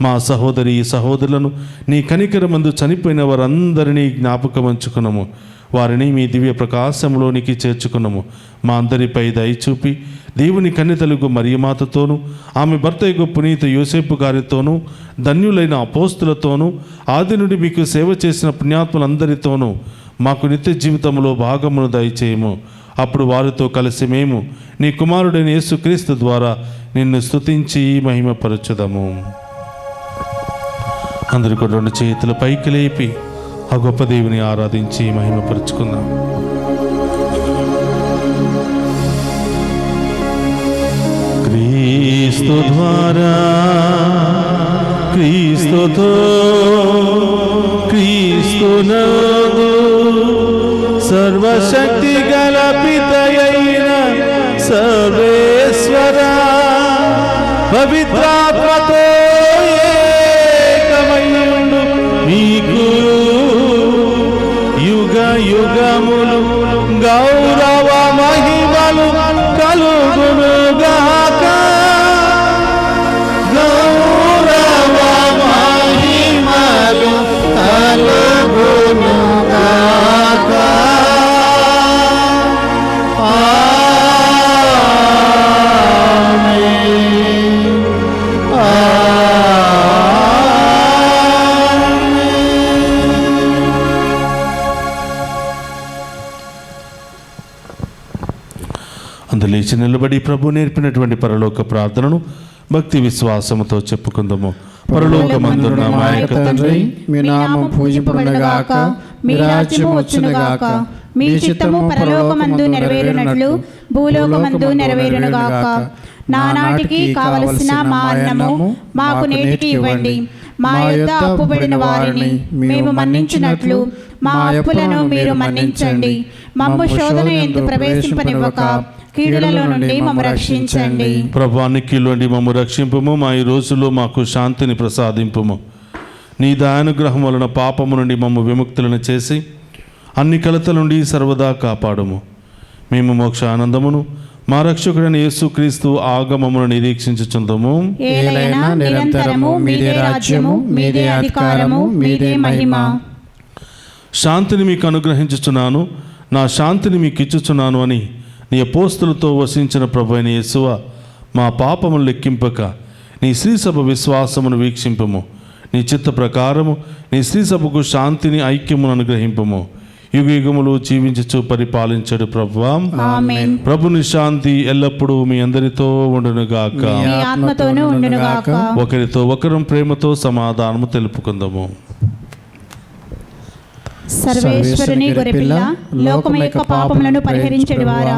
మా సహోదరి సహోదరులను, నీ కనికరమందు చనిపోయిన వారందరినీ జ్ఞాపకం ఉంచుకున్నాము. వారిని మీ దివ్య ప్రకాశంలోనికి చేర్చుకున్నాము. మా అందరిపై దయచూపి దేవుని కన్యతలకు మరియమాతతోనూ, ఆమె భర్త పునీత యోసేపు గారితోనూ, ధన్యులైన అపోస్తులతోనూ, ఆది నుండి మీకు సేవ చేసిన పుణ్యాత్ములందరితోనూ మాకు నిత్య జీవితంలో భాగమును దయచేయము. అప్పుడు వారితో కలిసి మేము నీ కుమారుడైన యేసుక్రీస్తు ద్వారా నిన్ను స్తుతించి మహిమపరచుదము. అందరూ కూడా రెండు చేతుల పైకి లేపి ఆ గొప్ప దేవుని ఆరాధించి మహిమపరుచుకుందాం. క్రీస్తు ద్వారా, క్రీస్తుతో, క్రీస్తునందు సర్వశక్తి గల పితయైన సర్వేశ్వర పవిత్రాత్మతో ఏకమయ్యుండు మీకు యుగ యుగములు గౌరవ మహిమలు కలుగునుగాక. గౌరవ మహిమలు కలుగునుగాక. లేచి నిలబడి ప్రభు నేర్పినటువంటి పరలోక ప్రార్థనను భక్తి విశ్వాసముతో చెప్పుకుందాము. పరలోకమందున్న మా యొక్క తండ్రి, మీ నామం పూజింపబడుగాక, మీ రాజ్యం వచ్చునుగాక, మీ చిత్తము పరలోకమందు నెరవేరునట్లు భూలోకమందు నెరవేరునుగాక. నానాటికి కావలసిన మా అన్నము మాకు నేటికి ఇవ్వండి. మా యొద్ద అప్పుబడిన వారిని మేము మన్నించినట్లు మా అప్పులను మీరు మన్నించండి. మమ్ము శోధన యందు ప్రవేశింపనివ్వక కీడులలో నుండి మమ్ము రక్షించండి. ప్రభువాన్ని కీళ్ళండి మమ్ము రక్షింపుము. మా ఈ రోజుల్లో మాకు శాంతిని ప్రసాదింపుము. నీ దయానుగ్రహం వలన పాపము నుండి మమ్ము విముక్తులను చేసి అన్ని కలతల నుండి సర్వదా కాపాడుము. మేము మోక్ష ఆనందమును మా రక్షకుడైన యేసుక్రీస్తు ఆగమమును నిరీక్షించుచుందము. ఏలైనా నిరంతరము మీదే రాజ్యము, మీదే అధికారము, మీదే మహిమ. శాంతిని మీకు అనుగ్రహించుచున్నాను, నా శాంతిని మీకు ఇచ్చుచున్నాను అని నీ అపోస్తులతో వసించిన ప్రభువైన యేసువ, మా పాపమును లెక్కింపక నీ శ్రీసభ విశ్వాసమును వీక్షింపము. నీ చిత్త ప్రకారము నీ శ్రీసభకు శాంతిని ఐక్యమును అనుగ్రహింపము. యుగ యుగములు జీవించుచు పరిపాలించడు ప్రభువా. ఆమేన్. ప్రభుని శాంతి ఎల్లప్పుడూ మీ అందరితో ఉండునుగాక. మీ ఆత్మతోనూ ఉండునుగాక. ఒకరితో ఒకరం ప్రేమతో సమాధానము తెలుపుకుందాము. సర్వేశ్వరుని గొర్రెపిల్ల, లోకము యొక్క పాపములను పరిహరించెడు వారా,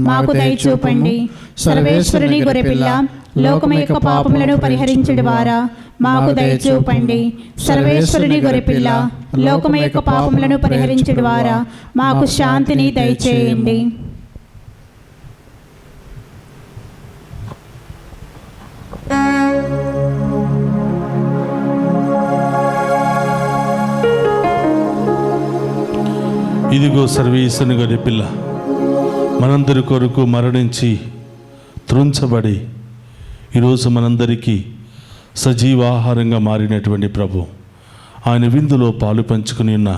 మాకు దయ చూపండి. సర్వేశ్వరుని గొర్రెపిల్ల, లోకము యొక్క పాపములను పరిహరించెడు వారా, మాకు దయ చూపండి. సర్వేశ్వరుని గొర్రెపిల్ల, లోకము యొక్క పాపములను పరిహరించెడు వారా, మాకు శాంతిని దయచేయండి. ఇదిగో సర్వేశ్వరుని గొర్రెపిల్ల, మనందరి కొరకు మరణించి త్రుంచబడి ఈరోజు మనందరికీ సజీవాహారంగా మారినటువంటి ప్రభు, ఆయన విందులో పాలు పంచుకుని ఉన్న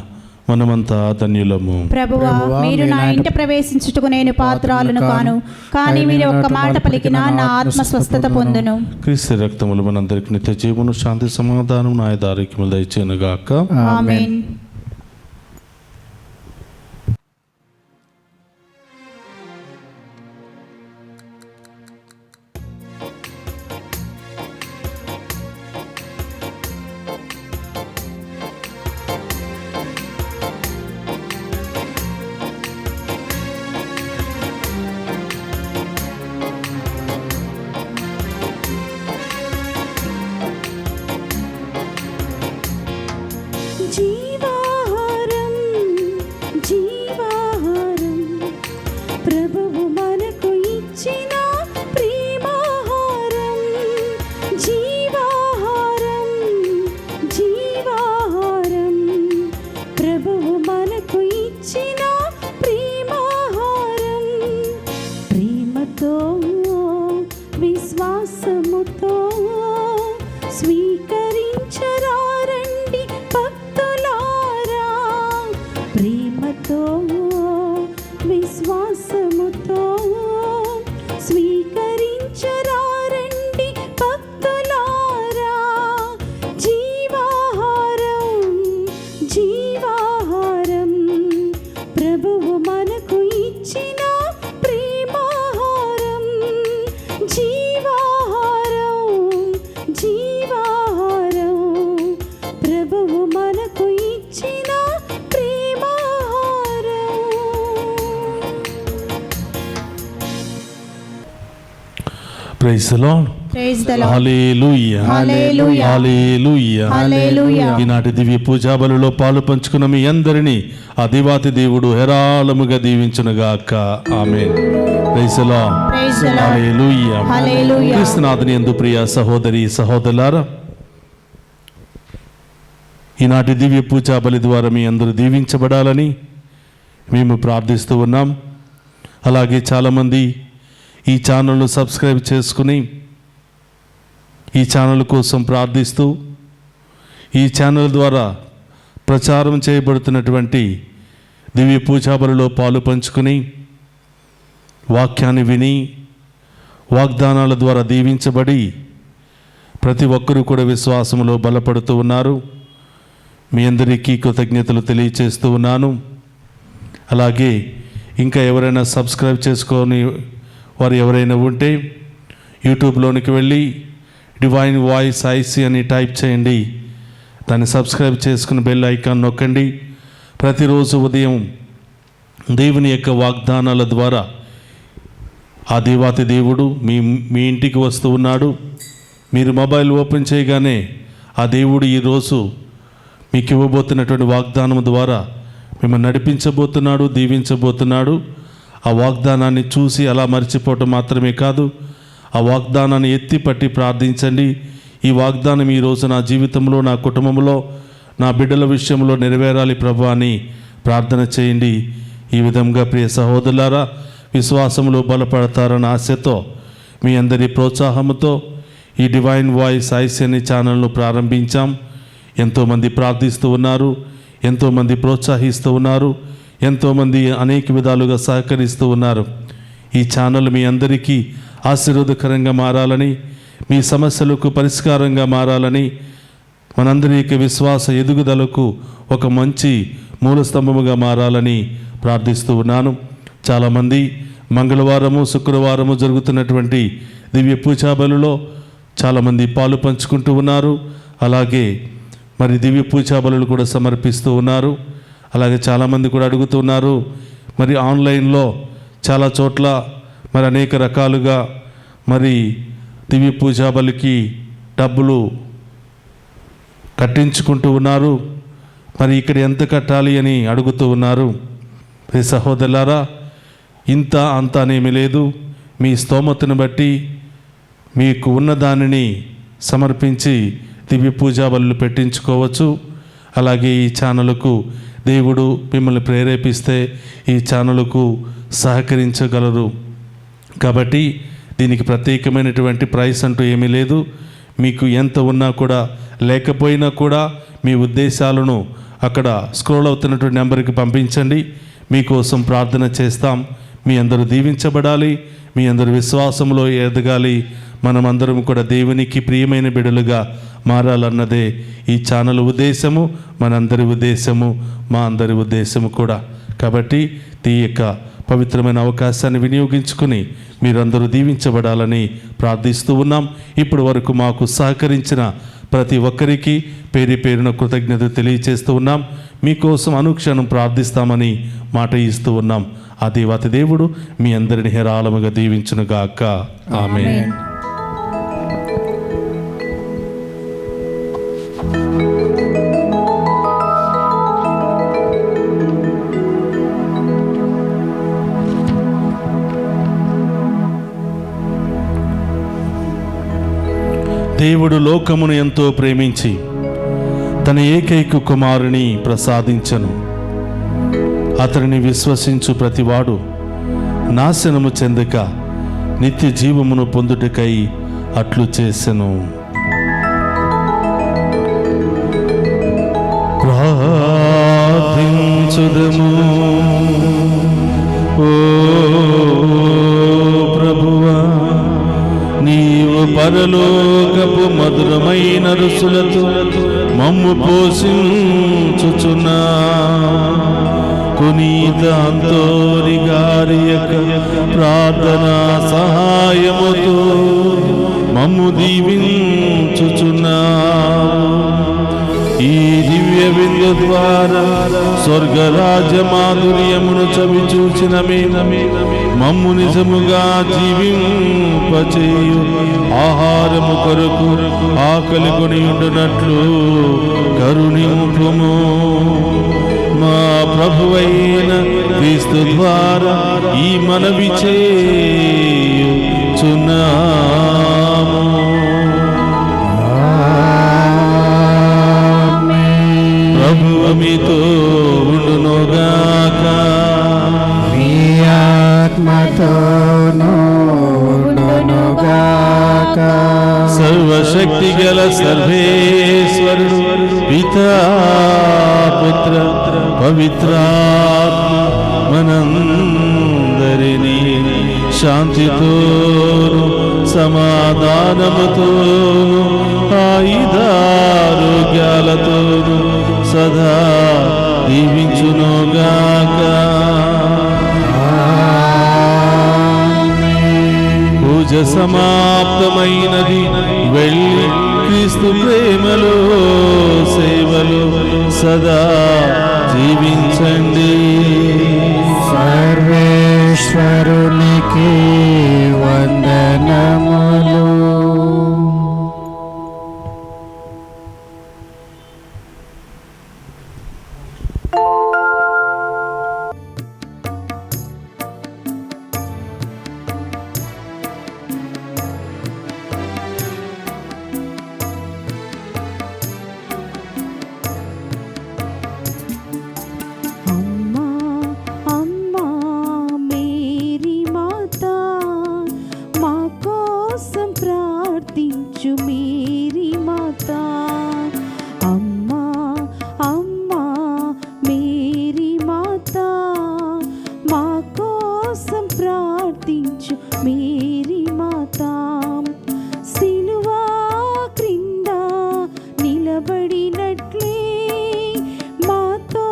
మనమంతా ధన్యులము. ప్రభువా, మీరు నా ఇంట ప్రవేశించుటకు నేను పాత్రాలను కాను, కానీ మీరు ఒక్క మాట పలికినా నా ఆత్మ స్వస్థత పొందును. క్రీస్తు రక్తములు మనందరికి నిత్య జీవను, శాంతి, సమాధానం, నాయ దారిక్యములు దయచేయనుగాక. ఆమేన్. జీవాహారం జీవాహారం ప్రభువు మనకు ఇచ్చిన ప్రేమాహారం. జీవాహారం జీవాహారం ప్రభువు మనకు ఇచ్చిన ప్రేమాహారం. ప్రేమతో విశ్వాసముతో స్వీకరించరారండి భక్తులారా. ప్రేమతో విశ్వాసముతో స్వీకరించరారండి భక్తులారా. జీవాహారం జీవాహారం ప్రభువు మనకు ఇచ్చిన ప్రేమాహారం. జీవాహారం జీవాహారం ప్రభువు మనకు ఇచ్చిన ప్రేమాహారం. Praise the Lord. Praise the Lord. హల్లెలూయా. హల్లెలూయా. హల్లెలూయా. హల్లెలూయా. ఈనాటి దివ్య పూజా బలిలో పాలు పంచుకున్న మీ అందరినీ ఆ దేవాతి దేవుడు హేరాళముగా దీవించునుగాక. ఆమేన్. Praise the Lord. Praise the Lord. హల్లెలూయా. హల్లెలూయా. క్రీస్తునాథుని యందు ప్రియ సహోదరి సహోదరులారా, ఈనాటి దివ్య పూజా బలి ద్వారా మీ అందరూ దీవించబడాలని మేము ప్రార్థిస్తూ ఉన్నాం. అలాగే చాలామంది ఈ ఛానల్ను సబ్స్క్రైబ్ చేసుకుని ఈ ఛానల్ కోసం ప్రార్థిస్తూ ఈ ఛానల్ ద్వారా ప్రచారం చేయబడుతున్నటువంటి దివ్య పూజా బలిలో పాలు పంచుకుని వాక్యాన్ని విని వాగ్దానాల ద్వారా దీవించబడి ప్రతి ఒక్కరూ కూడా విశ్వాసంలో బలపడుతూ ఉన్నారు. మీ అందరికీ కృతజ్ఞతలు తెలియచేస్తూ ఉన్నాను. అలాగే ఇంకా ఎవరైనా సబ్స్క్రైబ్ చేసుకొని వారు ఎవరైనా ఉంటే యూట్యూబ్లోనికి వెళ్ళి డివైన్ వాయిస్ ఐసీ అని టైప్ చేయండి. దాన్ని సబ్స్క్రైబ్ చేసుకుని బెల్ ఐకాన్ నొక్కండి. ప్రతిరోజు ఉదయం దేవుని యొక్క వాగ్దానాల ద్వారా ఆ దేవాతి దేవుడు మీ ఇంటికి వస్తూ ఉన్నాడు. మీరు మొబైల్ ఓపెన్ చేయగానే ఆ దేవుడు ఈరోజు మీకు ఇవ్వబోతున్నటువంటి వాగ్దానం ద్వారా మిమ్మల్ని నడిపించబోతున్నాడు, దీవించబోతున్నాడు. ఆ వాగ్దానాన్ని చూసి అలా మర్చిపోవటం మాత్రమే కాదు, ఆ వాగ్దానాన్ని ఎత్తి పట్టి ప్రార్థించండి. ఈ వాగ్దానం ఈరోజు నా జీవితంలో, నా కుటుంబంలో, నా బిడ్డల విషయంలో నెరవేరాలి ప్రభు అని ప్రార్థన చేయండి. ఈ విధంగా ప్రియ సహోదరులారా, విశ్వాసంలో బలపడతారన్న ఆశతో మీ అందరి ప్రోత్సాహంతో ఈ డివైన్ వాయిస్ ఐసీ అనే ఛానల్ను ప్రారంభించాం. ఎంతోమంది ప్రార్థిస్తూ ఉన్నారు, ఎంతోమంది ప్రోత్సహిస్తూ ఉన్నారు, ఎంతోమంది అనేక విధాలుగా సహకరిస్తూ ఉన్నారు. ఈ ఛానల్ మీ అందరికీ ఆశీర్వాదకరంగా మారాలని, మీ సమస్యలకు పరిష్కారంగా మారాలని, మనందరి యొక్క విశ్వాస ఎదుగుదలకు ఒక మంచి మూల స్తంభముగా మారాలని ప్రార్థిస్తూ ఉన్నాను. చాలామంది మంగళవారము శుక్రవారము జరుగుతున్నటువంటి దివ్య పూజా బలులో చాలామంది పాలు పంచుకుంటూ ఉన్నారు. అలాగే మరి దివ్య పూజా బలులు కూడా సమర్పిస్తూ ఉన్నారు. అలాగే చాలామంది కూడా అడుగుతున్నారు, మరి ఆన్లైన్లో చాలా చోట్ల మరి అనేక రకాలుగా మరి దివ్య పూజా బలికి డబ్బులు కట్టించుకుంటూ ఉన్నారు. మరి ఇక్కడ ఎంత కట్టాలి అని అడుగుతూ ఉన్నారు. ప్రియ సహోదరులారా, ఇంత అంత అనేమి లేదు. మీ స్తోమతను బట్టి మీకు ఉన్న దానిని సమర్పించి దివ్య పూజా బలులు పెట్టించుకోవచ్చు. అలాగే ఈ ఛానల్కు దేవుడు మిమ్మల్ని ప్రేరేపిస్తే ఈ ఛానల్కు సహకరించగలరు. కాబట్టి దీనికి ప్రత్యేకమైనటువంటి ప్రైస్ అంటూ ఏమీ లేదు. మీకు ఎంత ఉన్నా కూడా లేకపోయినా కూడా మీ ఉద్దేశాలను అక్కడ స్క్రోల్ అవుతున్నటువంటి నెంబర్కి పంపించండి. మీకోసం ప్రార్థన చేస్తాం. మీ అందరూ దీవించబడాలి, మీ అందరూ విశ్వాసంలో ఎదగాలి, మనమందరం కూడా దేవునికి ప్రియమైన బిడ్డలుగా మారాలన్నదే ఈ ఛానల్ ఉద్దేశము, మనందరి ఉద్దేశము, మా అందరి ఉద్దేశము కూడా. కాబట్టి ఈ యొక్క పవిత్రమైన అవకాశాన్ని వినియోగించుకుని మీరందరూ దీవించబడాలని ప్రార్థిస్తూ ఉన్నాం. ఇప్పటి వరకు మాకు సహకరించిన ప్రతి ఒక్కరికి పేరు పేరున కృతజ్ఞత తెలియచేస్తూ ఉన్నాం. మీకోసం అనుక్షణం ప్రార్థిస్తామని మాట ఇస్తూ ఉన్నాం. ఆ దేవాతి దేవుడు మీ అందరిని హేరాళముగా దీవించునుగాక. ఆమేన్. దేవుడు లోకమును ఎంతో ప్రేమించి తన ఏకైక కుమారుని ప్రసాదించను. అతనిని విశ్వసించు ప్రతివాడు నాశనము చెందక నిత్య జీవమును పొందుటకై అట్లు చేసెను. ప్రార్థించుదము. ఓ ప్రభువా, నీవు పరలోకపు మధురమైన రుసులతో మమ్ము పోషించుచున్నా పునీత అంతోని గారి యొక్క ప్రార్థనా సహాయముతో మమ్ము దీవించుచున్నా. ఈ దివ్య విందు ద్వారా స్వర్గరాజ్య మాధుర్యమును చవి చూచిన మమ్ము నిజముగా జీవింపచేయు ఆహారము కొరకు ఆకలి కొని ఉండునట్లు కరుణింపుము. మా ప్రభువైన క్రీస్తు ద్వారా ఈ మనవి చేయుచున్నాము. ప్రభువు మీతో ఉండునుగాక. మీ ఆత్మతోనూ ఉండునుగాక. సర్వశక్తి గల సర్వేశ్వరుడు పితా పుత్ర పవిత్రాత్మ మనందరినీ శాంతితోను సమాధానముతోను ఆయుధారోగ్యాలతోను సదా దీవించునుగాక. పూజ సమాప్తమైనది. వెళ్ళి క్రీస్తు ప్రేమలో సేవలో సదా జీవించండి. సర్వేశ్వరునికి వందనములు. అమ్మా అమ్మా మేరీ మాతా, మా కోసం ప్రార్థించు మేరీ మాతా. అమ్మా అమ్మా మేరీ మాతా, మా కోసం ప్రార్థించు మేరీ మాతా. సిలువా క్రింద నిలబడినట్లే మాతో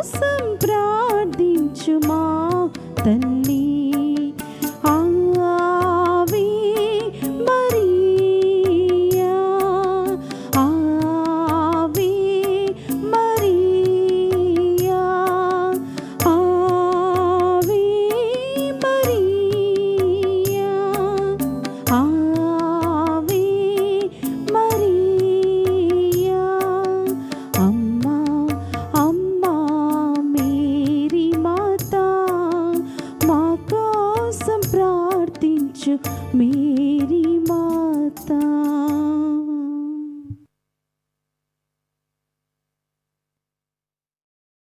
కోసం ప్రార్థించు మా తల్లి. ఆవే మరియా, ఆవే మరియా, ఆవే మరియా, ఆవే మరియా. అమ్మా అమ్మా మేరీ మాత, మా కోసం ప్రార్థించు మేరీ మాత.